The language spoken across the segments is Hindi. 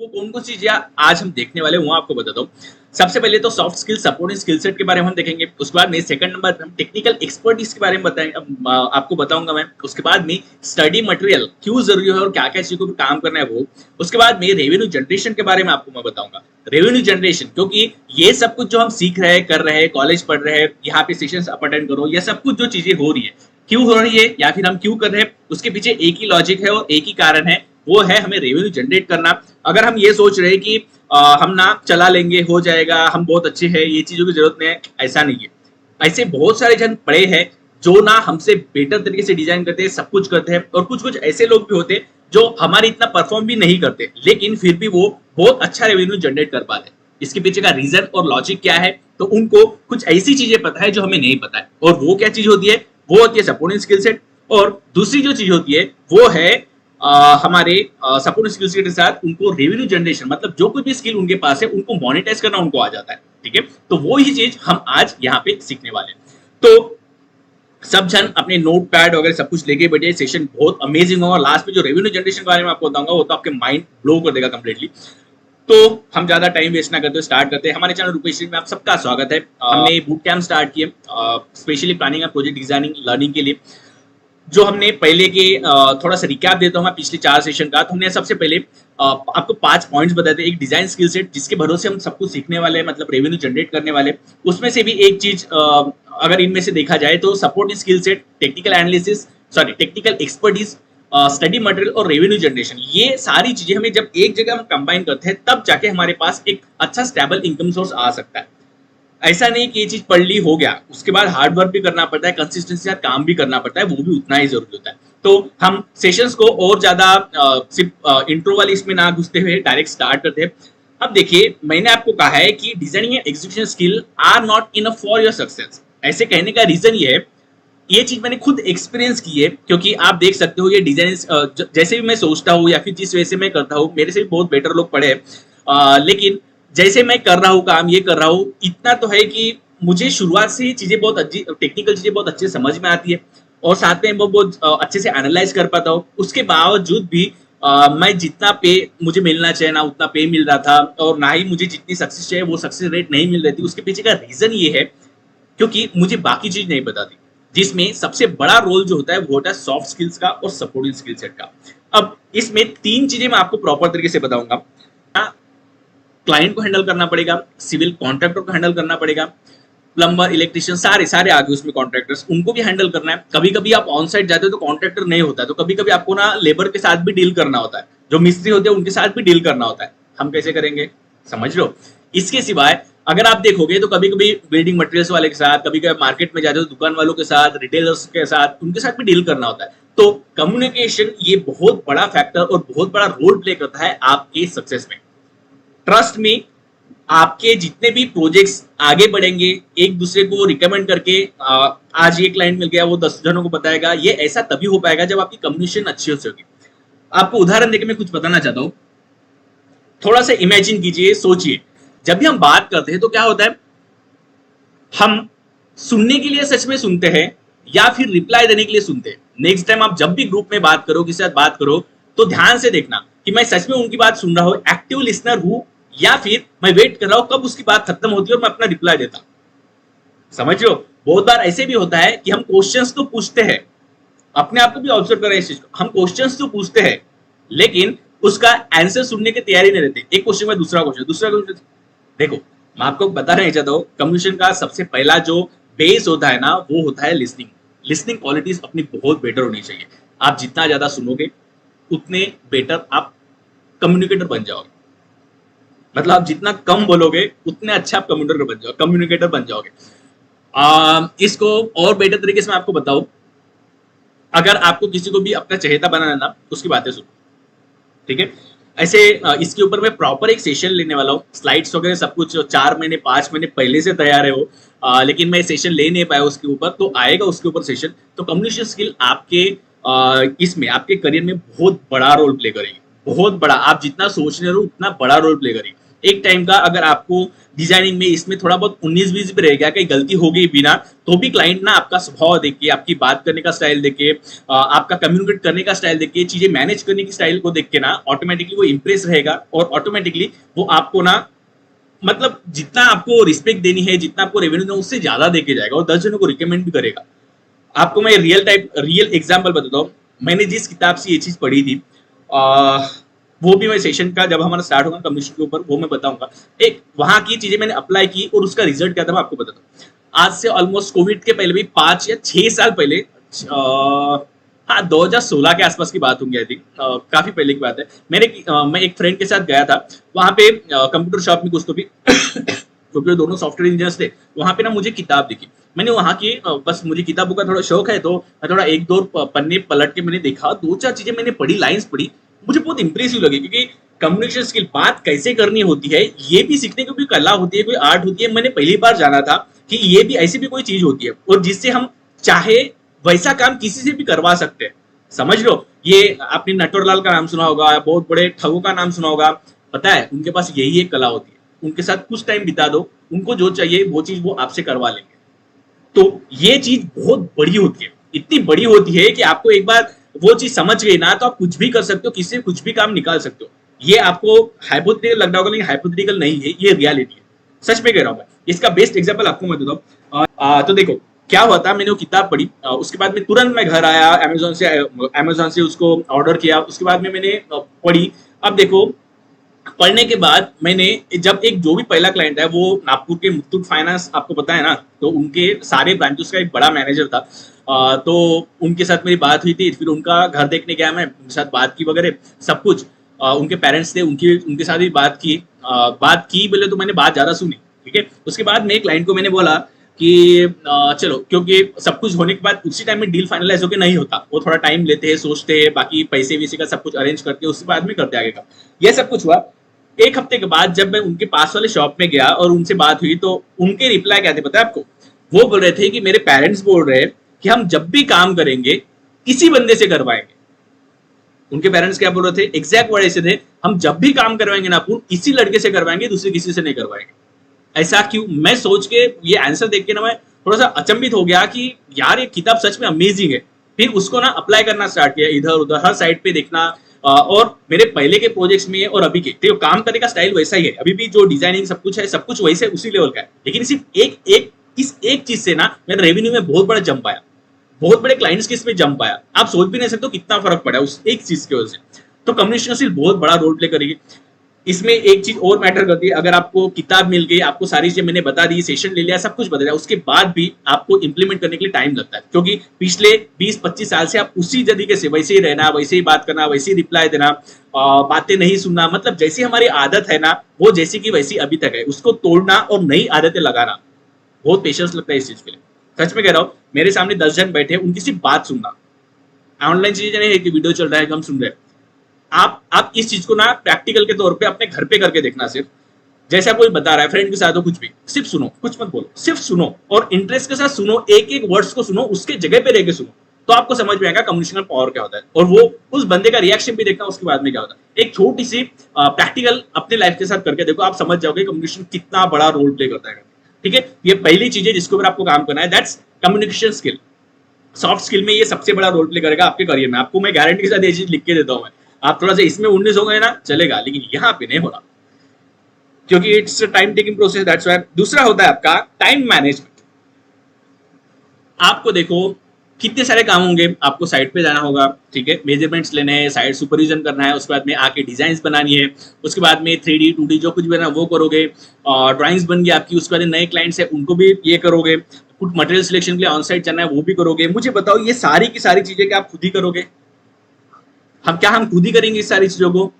वो कौन कौन सी चीजें आज हम देखने वाले हैं वो आपको बताता हूँ। सबसे पहले तो soft skill supporting skill set के बारे में हम देखेंगे। उसके बाद में सेकंड नंबर हम टेक्निकल एक्सपर्टीज के बारे में आपको बताऊंगा मैं। उसके बाद में स्टडी मटेरियल क्यों जरूरी है और क्या क्या चीजों पर काम करना है वो। उसके बाद में रेवेन्यू जनरेशन के बारे में आपको मैं बताऊंगा। रेवेन्यू जनरेशन, क्योंकि ये सब कुछ जो हम सीख रहे हैं, कर रहे हैं, कॉलेज पढ़ रहे हैं, यहाँ पे सेशंस आप अटेंड करो, ये सब कुछ जो चीजें हो रही है क्यों हो रही है या फिर हम क्यों कर रहे हैं, उसके पीछे एक ही लॉजिक है और एक ही कारण है, वो है हमें रेवेन्यू जनरेट करना। अगर हम ये सोच रहे हैं कि हम ना चला लेंगे हो जाएगा, हम बहुत अच्छे हैं, ये चीजों की जरूरत नहीं है, ऐसा नहीं है। ऐसे बहुत सारे जन पड़े हैं जो ना हमसे बेटर तरीके से डिजाइन करते हैं, सब कुछ करते हैं, और कुछ कुछ ऐसे लोग भी होते हैं जो हमारे इतना परफॉर्म भी नहीं करते लेकिन फिर भी वो बहुत अच्छा रेवेन्यू जनरेट कर पाते हैं। इसके पीछे का रीजन और लॉजिक क्या है, तो उनको कुछ ऐसी चीजें पता है जो हमें नहीं पता है, और वो क्या चीज होती है, वो होती है सपोर्टिंग स्किल सेट। और दूसरी जो चीज होती है वो है हमारे सपोर्टिंग स्किल सेट के साथ उनको रेवेन्यू जनरेशन, मतलब जो कुछ भी स्किल उनके पास है उनको मोनेटाइज करना उनको आ जाता है। ठीक है, तो वो ही चीज हम आज यहाँ पे सीखने वाले हैं। तो सब जन अपने नोट पैड वगैरह सब कुछ लेके बैठे, सेशन बहुत अमेजिंग होगा। लास्ट में जो रेवेन्यू जनरेशन के बारे में आपको बताऊंगा वो तो आपके माइंड ब्लो कर देगा कंप्लीटली। तो हम ज्यादा टाइम वेस्ट ना करते स्टार्ट करते हैं। हमारे चैनल रुपेश में आप सबका स्वागत है। हमने बूट कैंप स्टार्ट किए specially planning and project designing learning के लिए। जो हमने पहले के थोड़ा सा रिकैप देता हूँ मैं पिछले 4 सेशन का। तो हमने सबसे पहले आपको 5 पॉइंट्स बताए थे। एक डिजाइन स्किल सेट जिसके भरोसे हम सब कुछ सीखने वाले हैं, मतलब रेवेन्यू जनरेट करने वाले। उसमें से भी एक चीज अगर इनमें से देखा जाए तो supporting skill set, technical analysis, sorry technical expertise, study material और रेवेन्यू जनरेशन, ये सारी चीजें हमें जब एक जगह हम कंबाइन करते हैं तब जाके हमारे पास एक अच्छा स्टेबल इनकम सोर्स आ सकता है। ऐसा नहीं कि ये चीज पढ़ ली हो गया, उसके बाद हार्ड वर्क भी करना पड़ता है, कंसिस्टेंसी के साथ काम भी करना पड़ता है, वो भी उतना ही जरूरी होता है। तो हम सेशंस को और ज्यादा सिर्फ इंट्रो वाली इसमें ना घुसते हुए डायरेक्ट स्टार्ट करते हैं। अब देखिए, मैंने आपको कहा है कि designing and execution skill are not enough for your success. ऐसे कहने का रीजन ये है, ये चीज मैंने खुद एक्सपीरियंस की है, क्योंकि आप देख सकते हो ये डिजाइन जैसे भी मैं सोचता हूँ या फिर जिस वजह से मैं करता हूँ, मेरे से भी बहुत बेटर लोग पढ़े हैं, लेकिन जैसे मैं कर रहा हूँ काम, ये कर रहा हूँ, इतना तो है कि मुझे शुरुआत से ही चीजें बहुत अच्छी, टेक्निकल चीजें बहुत अच्छे समझ में आती है और साथ में वो बहुत अच्छे से एनालाइज कर पाता हूँ। उसके बावजूद भी मैं जितना पे मुझे मिलना चाहिए ना उतना पे मिल रहा था, और ना ही मुझे जितनी सक्सेस चाहिए वो सक्सेस रेट नहीं मिल रही थी। उसके पीछे का रीजन ये है क्योंकि मुझे बाकी चीज नहीं पता थी, जिसमें सबसे बड़ा रोल जो होता है वो होता है सॉफ्ट स्किल्स का और सपोर्टिंग स्किल सेट का। अब इसमें 3 चीजें मैं आपको प्रॉपर तरीके से बताऊंगा। क्लाइंट को हैंडल करना पड़ेगा, सिविल कॉन्ट्रैक्टर को हैंडल करना पड़ेगा, प्लम्बर, इलेक्ट्रिशियन, सारे आगे उसमें कॉन्ट्रैक्टर्स, उनको भी हैंडल करना है। कभी कभी आप ऑन साइड जाते हो तो कॉन्ट्रैक्टर नहीं होता है, तो कभी कभी आपको ना लेबर के साथ भी डील करना होता है, जो मिस्त्री होते हैं उनके साथ भी डील करना होता है। हम कैसे करेंगे, समझ लो। इसके सिवाय अगर आप देखोगे तो कभी कभी बिल्डिंग मटेरियल्स वाले के साथ, कभी कभी मार्केट में जाते हो दुकान वालों के साथ, रिटेलर्स के साथ, उनके साथ भी डील करना होता है। तो कम्युनिकेशन ये बहुत बड़ा फैक्टर और बहुत बड़ा रोल प्ले करता है आपके सक्सेस में। ट्रस्ट में, आपके जितने भी प्रोजेक्ट्स आगे बढ़ेंगे एक दूसरे को रिकमेंड करके, आज ये क्लाइंट मिल गया वो 10 जनों को बताएगा, ये ऐसा तभी हो पाएगा जब आपकी कम्युनिकेशन अच्छी हो सके। आपको उदाहरण देकर मैं कुछ बताना चाहता हूं। थोड़ा सा इमेजिन कीजिए, सोचिए, जब भी हम बात करते हैं तो क्या होता है, हम सुनने के लिए सच में सुनते हैं या फिर रिप्लाई देने के लिए सुनते हैं। नेक्स्ट टाइम आप जब भी ग्रुप में बात करो, किसी साथ बात करो, तो ध्यान से देखना कि मैं सच में उनकी बात सुन रहा हूं, एक्टिव लिसनर हूं, या फिर मैं वेट कर रहा हूं कब उसकी बात खत्म होती है और मैं अपना रिप्लाई देता। समझ लो, बहुत बार ऐसे भी होता है कि हम क्वेश्चंस तो पूछते हैं, अपने आप को भी ऑब्जर्व करें इस चीज को, हम क्वेश्चंस तो पूछते हैं लेकिन उसका आंसर सुनने की तैयारी नहीं रहती। एक क्वेश्चन में दूसरा क्वेश्चन। देखो, मैं आपको बता नहीं चाहता हूं, कम्युनिकेशन का सबसे पहला जो बेस होता है ना, वो होता है लिसनिंग। लिसनिंग क्वालिटीज अपनी बहुत बेटर होनी चाहिए। आप जितना ज्यादा सुनोगे उतने बेटर आप कम्युनिकेटर बन जाओगे। मतलब आप जितना कम बोलोगे उतने अच्छा आप कम्युनिकेटर बन जाओगे। इसको और बेटर तरीके से मैं आपको बताऊं, अगर आपको किसी को भी अपना चहेता बनाना ना, उसकी बातें सुनो, ठीक है। ऐसे इसके ऊपर मैं प्रॉपर एक सेशन लेने वाला हूँ, स्लाइड्स वगैरह सब कुछ 4 महीने 5 महीने पहले से तैयार है वो, लेकिन मैं सेशन ले नहीं पाया उसके ऊपर, तो आएगा उसके ऊपर सेशन। तो कम्युनिकेशन स्किल आपके इसमें आपके करियर में बहुत बड़ा रोल प्ले करेगी, बहुत बड़ा। आप जितना सोच रहे हो उतना बड़ा रोल प्ले करेगी। एक टाइम का अगर आपको डिजाइनिंग में इसमें थोड़ा बहुत 19-20 भी रह गया, कहीं गलती हो गई बिना, तो भी क्लाइंट ना आपका स्वभाव देख के, आपकी बात करने का स्टाइल देख के, आपका कम्युनिकेट करने का स्टाइल देख के, चीजें मैनेज करने की स्टाइल को देख के ना ऑटोमेटिकली वो इंप्रेस रहेगा और ऑटोमेटिकली वो आपको ना मतलब जितना आपको रिस्पेक्ट देनी है, जितना आपको रेवेन्यू देना उससे ज्यादा देके जाएगा और 10 जनों को रिकमेंड भी करेगा। आपको मैं रियल एग्जांपल बताता हूँ। मैंने जिस किताब से ये चीज पढ़ी थी, आ, वो भी मैं सेशन का जब हमारा स्टार्ट होगा कम्युनिकेशन के ऊपर वो मैं बताऊंगा। एक वहां की चीजें मैंने अप्लाई की और उसका रिजल्ट क्या था मैं आपको बताता हूँ। आज से ऑलमोस्ट कोविड के पहले भी 5 या 6 साल पहले, हाँ 2016 के आसपास की बात होंगी आई थिंक, काफी पहले की बात है। मैं एक फ्रेंड के साथ गया था वहां पे कंप्यूटर शॉप में कुछ तो भी क्योंकि दोनों सॉफ्टवेयर इंजीनियर्स थे। वहां पे ना मुझे किताब दिखी, मैंने वहां की बस मुझे किताबों का थोड़ा शौक है तो मैं थोड़ा एक दो पन्ने पलट के मैंने देखा, 2-4 चीजें मैंने पढ़ी, लाइंस पढ़ी, मुझे बहुत इंप्रेसिव लगी क्योंकि कम्युनिकेशन स्किल, बात कैसे करनी होती है ये भी सीखने की कोई कला होती है, कोई आर्ट होती है। मैंने पहली बार जाना था कि ये भी ऐसी भी कोई चीज होती है और जिससे हम चाहे वैसा काम किसी से भी करवा सकते हैं। समझ लो, ये आपने नटवरलाल का नाम सुना होगा, बहुत बड़े ठगों का नाम सुना होगा। पता है उनके पास यही एक कला होती है, उनके साथ कुछ टाइम बिता दो, उनको जो चाहिए वो चीज वो आपसे करवा लेंगे। तो ये चीज बहुत बड़ी होती है, इतनी बड़ी होती है कि आपको एक बार वो चीज समझ गई ना तो आप कुछ भी कर सकते हो, किसी से कुछ भी काम निकाल सकते हो। ये आपको हाइपोथेटिकल लग रहा होगा लेकिन हाइपोथेटिकल नहीं है, ये रियलिटी है, सच में कह रहा हूं मैं। इसका बेस्ट एग्जांपल आपको मैं देता हूँ। तो देखो क्या हुआ था, मैंने वो किताब पढ़ी, उसके बाद में तुरंत मैं घर आया, अमेजोन से उसको ऑर्डर किया, उसके बाद में मैंने पढ़ी। अब देखो पढ़ने के बाद मैंने जब एक जो भी पहला क्लाइंट है वो नागपुर के मुथूट फाइनेंस, आपको पता है ना, तो उनके सारे ब्रांचेस का एक बड़ा मैनेजर था। तो उनके साथ मेरी बात हुई थी, फिर उनका घर देखने गया, मैं उनके साथ बात की वगैरह सब कुछ। उनके पेरेंट्स थे, उनके साथ भी बात की बोले तो मैंने बात ज्यादा सुनी, ठीक है। उसके बाद में क्लाइंट को मैंने बोला कि चलो, क्योंकि सब कुछ होने के बाद उसी टाइम में डील फाइनलाइज होकर नहीं होता, वो थोड़ा टाइम लेते हैं, सोचते हैं, बाकी पैसे वैसे का सब कुछ अरेंज करते हैं, उसके बाद में करते आगे का। ये सब कुछ हुआ। एक हफ्ते के बाद जब मैं उनके पास वाले शॉप में गया और उनसे बात हुई तो उनके रिप्लाई क्या थे पता है आपको? वो बोल रहे थे कि मेरे पेरेंट्स बोल रहे हैं कि हम जब भी काम करेंगे इसी बंदे से करवाएंगे। उनके पेरेंट्स क्या बोल रहे थे, एग्जैक्ट वर्ड ऐसे थे, हम जब भी काम करवाएंगे ना अपन इसी लड़के से करवाएंगे, दूसरे किसी से नहीं करवाएंगे। ऐसा क्यों? मैं सोच के ये आंसर देख के ना मैं थोड़ा सा अचंभित हो गया कि यार ये किताब सच में अमेजिंग है। फिर उसको ना अप्लाई करना स्टार्ट किया, इधर उधर हर साइड पे देखना। और मेरे पहले के प्रोजेक्ट्स में और अभी के तो काम करने का स्टाइल वैसा ही है, अभी भी जो डिजाइनिंग सब कुछ है सब कुछ वैसे उसी लेवल का है। लेकिन सिर्फ इस एक चीज से ना मेरे रेवेन्यू में बहुत बड़ा जंप आया, बहुत बड़े क्लाइंट्स के इसमें जंप आया। आप सोच भी नहीं सकते कितना फर्क पड़ा उस एक चीज की वजह से। तो कम्युनिकेशन स्किल बहुत बड़ा रोल प्ले करेगी। इसमें एक चीज और मैटर करती है, अगर आपको किताब मिल गई, आपको सारी चीजें मैंने बता दी, सेशन ले लिया, सब कुछ बता दिया, उसके बाद भी आपको इंप्लीमेंट करने के लिए टाइम लगता है, क्योंकि पिछले 20-25 साल से आप उसी तरीके से वैसे ही रहना, वैसे ही बात करना, वैसे ही रिप्लाई देना, बातें नहीं सुनना, मतलब जैसी हमारी आदत है ना वो जैसी की वैसी अभी तक है, उसको तोड़ना और नई आदतें लगाना बहुत पेशेंस लगता है इस चीज के लिए। सच में कह रहा हूँ, मेरे सामने 10 जन बैठे, उनकी सिर्फ बात सुनना, ऑनलाइन चीजें नहीं है कि वीडियो चल रहा है हम सुन रहे हैं। आप इस चीज को ना प्रैक्टिकल के तौर पे अपने घर पे करके देखना। सिर्फ जैसा कोई बता रहा है, फ्रेंड के साथ हो कुछ भी, सिर्फ सुनो, कुछ मत बोलो, सिर्फ सुनो और इंटरेस्ट के साथ सुनो, एक एक वर्ड्स को सुनो, उसके जगह पे रह के सुनो, तो आपको समझ में आएगा कम्युनिकेशन पावर क्या होता है। और वो उस बंदे का रिएक्शन भी देखना, उसके बाद में क्या होता है। एक छोटी सी प्रैक्टिकल अपने लाइफ के साथ करके देखो, आप समझ जाओगे कम्युनिकेशन कितना बड़ा रोल प्ले करता है। ठीक है, ये पहली चीज है जिसके ऊपर आपको काम करना है, that's communication skill. Soft skill में ये सबसे बड़ा रोल प्ले करेगा आपके करियर में। आपको मैं गारंटी के साथ ये चीज लिख के देता हूँ मैं। आप थोड़ा सा इसमें 19 हो गए ना चलेगा, लेकिन यहाँ पे नहीं हो रहा, क्योंकि it's time taking process, that's why. दूसरा होता है आपका टाइम मैनेजमेंट। आपको देखो कितने सारे काम होंगे, आपको साइट पे जाना होगा, ठीक है, मेजरमेंट्स लेने हैं, साइट सुपरविजन करना है, उसके बाद में आके डिजाइन बनानी है, उसके बाद में 3D 2D जो कुछ भी बना वो करोगे, और ड्राइंग्स बन गई आपकी, उसके बाद नए क्लाइंट्स है उनको भी ये करोगे, कुछ मटेरियल सिलेक्शन के लिए ऑन साइट जाना है वो भी करोगे। मुझे बताओ ये सारी की सारी चीजें क्या आप खुद ही करोगे? हम खुद ही करेंगे इस सारी चीजों को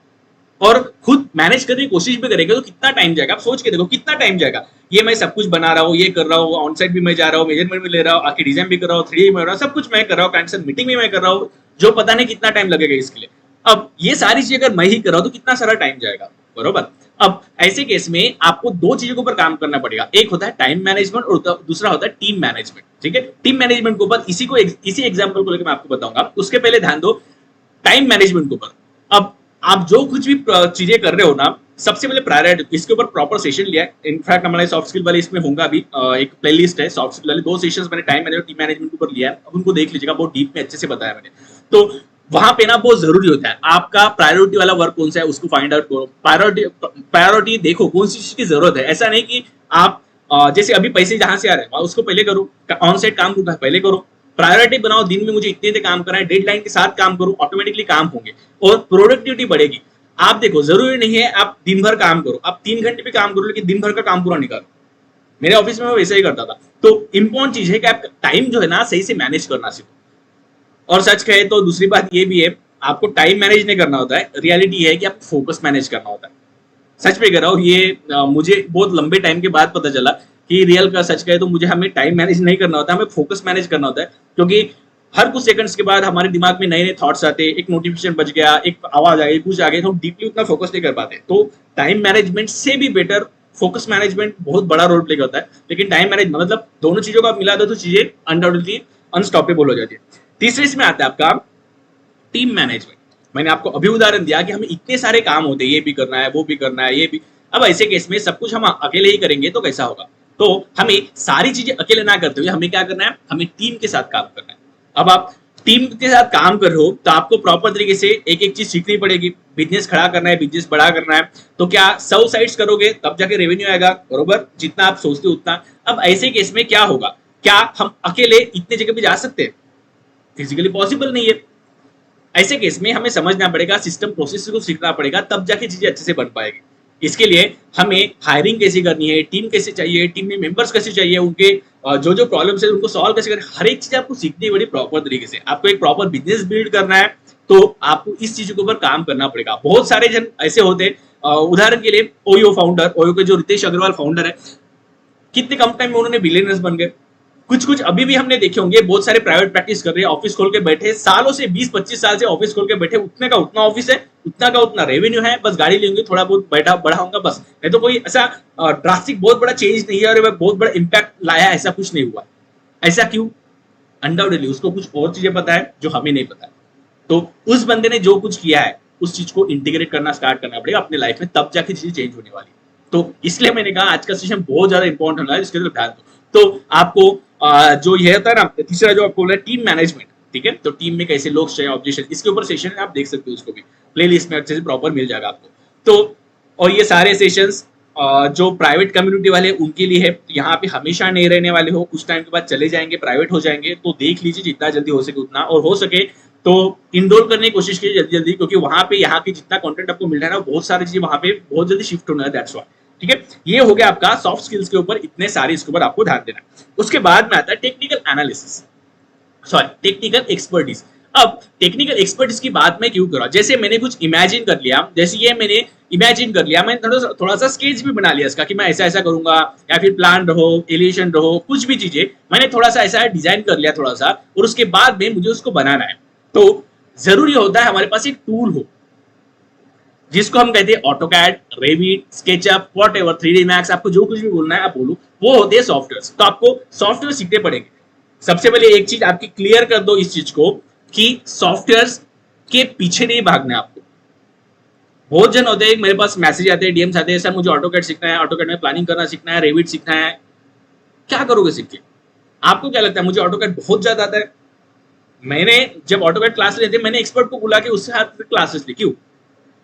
और खुद मैनेज करने की कोशिश भी करेंगे तो कितना टाइम जाएगा? आप सोच के देखो कितना टाइम जाएगा। ये मैं सब कुछ बना रहा हूँ, ये कर रहा हूँ, ऑन साइड भी मैं जा रहा हूँ, मेजरमेंट भी ले रहा हूँ, आके डिजाइन भी कर रहा हूँ, 3D भी कर रहा हूँ, सब कुछ मैं कर रहा हूँ, क्लाइंट मीटिंग भी मैं कर रहा हूँ, जो पता नहीं कितना टाइम लगेगा इसके लिए। अब ये सारी चीजें अगर मैं ही कर रहा हूँ तो कितना सारा टाइम जाएगा, बरोबर। अब ऐसे केस में आपको दो चीजों के ऊपर काम करना पड़ेगा, एक होता है टाइम मैनेजमेंट और दूसरा होता है टीम मैनेजमेंट। ठीक है, टीम मैनेजमेंट के ऊपर इसी एग्जाम्पल को लेकर मैं आपको बताऊंगा। उसके पहले ध्यान दो टाइम मैनेजमेंट के ऊपर। अब आप जो कुछ भी चीजें कर रहे हो ना, सबसे पहले प्रायोरिटी, इसके ऊपर प्रॉपर सेशन लिया है। इनफैक्ट हमारे सॉफ्ट स्किल वाले इसमें होगा अभी एक प्लेलिस्ट है सॉफ्ट स्किल वाले, 2 सेशंस मैंने टाइम मैनेजमेंट टीम मैनेजमेंट के ऊपर लिया है, अब उनको देख लीजिएगा, बहुत डीप में अच्छे से बताया मैंने। तो वहां पे ना बहुत जरूरी होता है आपका प्रायोरिटी वाला वर्क कौन सा है उसको फाइंड आउट करो। प्रायोरिटी देखो कौन सी चीज की जरूरत है। ऐसा नहीं कि आप जैसे अभी पैसे जहां से आ रहे हैं उसको पहले करो, ऑन साइड काम करना है पहले करो। प्रायोरिटी बनाओ, दिन में मुझे इतने काम करना है, डेडलाइन के साथ काम करो, ऑटोमेटिकली काम होंगे और प्रोडक्टिविटी बढ़ेगी। आप देखो जरूरी नहीं है आप दिन भर काम करो, आप 3 घंटे भी काम करो लेकिन दिन भर का काम पूरा नहीं करो। मेरे ऑफिस में मैं वैसे ही करता था। तो इंपॉर्टेंट चीज है कि आप टाइम जो है ना सही से मैनेज करना सीखो। और सच कहे तो दूसरी बात ये भी है, आपको टाइम मैनेज नहीं करना होता है, रियलिटी है कि आपको फोकस मैनेज करना होता है। सच में कह रहा हूँ, ये मुझे बहुत लंबे टाइम के बाद पता चला कि रियल का सच कहे तो मुझे हमें टाइम मैनेज नहीं करना होता, हमें फोकस मैनेज करना होता है। क्योंकि हर कुछ सेकंड्स के बाद हमारे दिमाग में नए नए थॉट्स आते, एक नोटिफिकेशन बज गया, एक आवाज आ गई, कुछ आ गई, तो हम डीपली उतना फोकस नहीं कर पाते। तो टाइम मैनेजमेंट से भी बेटर फोकस मैनेजमेंट बहुत बड़ा रोल प्ले करता है। लेकिन टाइम मैनेजमेंट मतलब दोनों चीजों को आप मिला दो तो चीजें अनडाउटेडली अनस्टॉपेबल हो जाती है। तीसरे इसमें आता है आपका टीम मैनेजमेंट। मैंने आपको अभी उदाहरण दिया कि हमें इतने सारे काम होते हैं, ये भी करना है, वो भी करना है, ये भी। अब ऐसे केस में सब कुछ हम अकेले ही करेंगे तो कैसा होगा। तो हमें सारी चीजें अकेले ना करते हुए हमें क्या करना है, हमें टीम के साथ काम करना है। अब आप टीम के साथ काम कर रहे हो तो आपको प्रॉपर तरीके से एक एक चीज सीखनी पड़ेगी। बिजनेस खड़ा करना है, बिजनेस बड़ा करना है, तो क्या 100 साइट्स करोगे तब जाके रेवेन्यू आएगा, बरोबर, जितना आप सोचते हो उतना। अब ऐसे केस में क्या होगा, क्या हम अकेले इतने जगह पे जा सकते हैं? फिजिकली पॉसिबल नहीं है। ऐसे केस में हमें समझना पड़ेगा, सिस्टम प्रोसेस को सीखना पड़ेगा, तब जाके चीजें अच्छे से बन पाएगी। इसके लिए हमें हायरिंग कैसे करनी है, टीम कैसे चाहिए, टीम में मेंबर्स कैसे चाहिए, उनके जो जो प्रॉब्लम्स है उनको सॉल्व कैसे करें, हर एक चीज आपको सीखनी पड़ेगी प्रॉपर तरीके से। आपको एक प्रॉपर बिजनेस बिल्ड करना है तो आपको इस चीज के ऊपर काम करना पड़ेगा। बहुत सारे जन ऐसे होते हैं, उदाहरण के लिए ओयो फाउंडर, ओयो के जो रितेश अग्रवाल फाउंडर है, कितने कम टाइम में उन्होंने बिलियनर्स बन गए। कुछ कुछ अभी भी हमने देखे होंगे, बहुत सारे प्राइवेट प्रैक्टिस कर रहे हैं, ऑफिस खोल के बैठे, सालों से 20-25 साल से ऑफिस खोल के बैठे, उतने का उतना ऑफिस है, उतना का उतना रेवेन्यू है, बस गाड़ी लेंगे, थोड़ा बहुत बैठा बढ़ाऊंगा बस। नहीं तो कोई ऐसा ड्रास्टिक बहुत बड़ा चेंज नहीं है और बहुत बड़ा इंपैक्ट लाया, ऐसा कुछ नहीं हुआ। ऐसा क्यों? अनडाउटेडली उसको कुछ और चीजें पता है जो हमें नहीं पता है। तो उस बंदे ने जो कुछ किया है उस चीज को इंटीग्रेट करना स्टार्ट करना पड़ेगा अपने लाइफ में, तब जाके चीजें चेंज होने वाली। तो इसलिए मैंने कहा आज का सेशन बहुत ज्यादा इंपॉर्टेंट होना है, इसके तरफ ध्यान दो। तो आपको जो ये होता है ना, तीसरा जो आपको बोला टीम मैनेजमेंट, ठीक है, तो टीम में कैसे लोग चाहिए, ऑब्जेक्शन, इसके ऊपर सेशन है, आप देख सकते हो, उसको भी प्लेलिस्ट में अच्छे से प्रॉपर मिल जाएगा आपको। तो और ये सारे सेशंस जो प्राइवेट कम्युनिटी वाले उनके लिए है, यहाँ पे हमेशा नहीं रहने वाले हो, कुछ टाइम के बाद चले जाएंगे, प्राइवेट हो जाएंगे। तो देख लीजिए जितना जल्दी हो सके उतना, और हो सके तो इनरोल करने की कोशिश कीजिए जल्दी जल्दी, क्योंकि वहां पे यहाँ के जितना कंटेंट आपको मिल रहा है ना, बहुत सारी चीजें वहां पे बहुत जल्दी शिफ्ट होना है, दैट्स व्हाई। ठीक है, ये हो गया आपका सॉफ्ट स्किल्स के ऊपर, इतने सारे इसके ऊपर आपको ध्यान देना। उसके बाद में आता है technical analysis, sorry technical expertise. अब टेक्निकल एक्सपर्टीज की बात मैं क्यों कर रहा हूं, जैसे मैंने कुछ इमेजिन कर लिया, जैसे ये मैंने इमेजिन कर लिया, मैंने थोड़ा सा स्केच भी बना लिया इसका कि मैं ऐसा ऐसा करूंगा, या फिर प्लान रहो, एलिवेशन रहो, कुछ भी चीजें मैंने थोड़ा सा ऐसा डिजाइन कर लिया थोड़ा सा, और उसके बाद में मुझे उसको बनाना है। तो जरूरी होता है हमारे पास एक टूल हो, जिसको हम कहते हैं AutoCAD, Revit, SketchUp, whatever, 3D max, आपको जो कुछ भी बोलना है आप बोलो, वो होते हैं सॉफ्टवेयर। तो आपको सॉफ्टवेयर सीखने पड़ेंगे। सबसे पहले एक चीज आपकी क्लियर कर दो इस चीज को कि सॉफ्टवेयर के पीछे नहीं भागना है आपको। बहुत जन होते हैं, मेरे पास मैसेज आते हैं, डीएम्स आते हैं, सर मुझे ऑटोकैड सीखना है, ऑटोकैड में प्लानिंग करना सीखना है, रेविट सीखना है। क्या करोगे सीख के? आपको क्या लगता है मुझे ऑटोकैड बहुत ज्यादा आता है? मैंने जब ऑटोकैड क्लास लेते मैंने एक्सपर्ट को बुला के उससे हाथ क्लासेस ली। क्यों?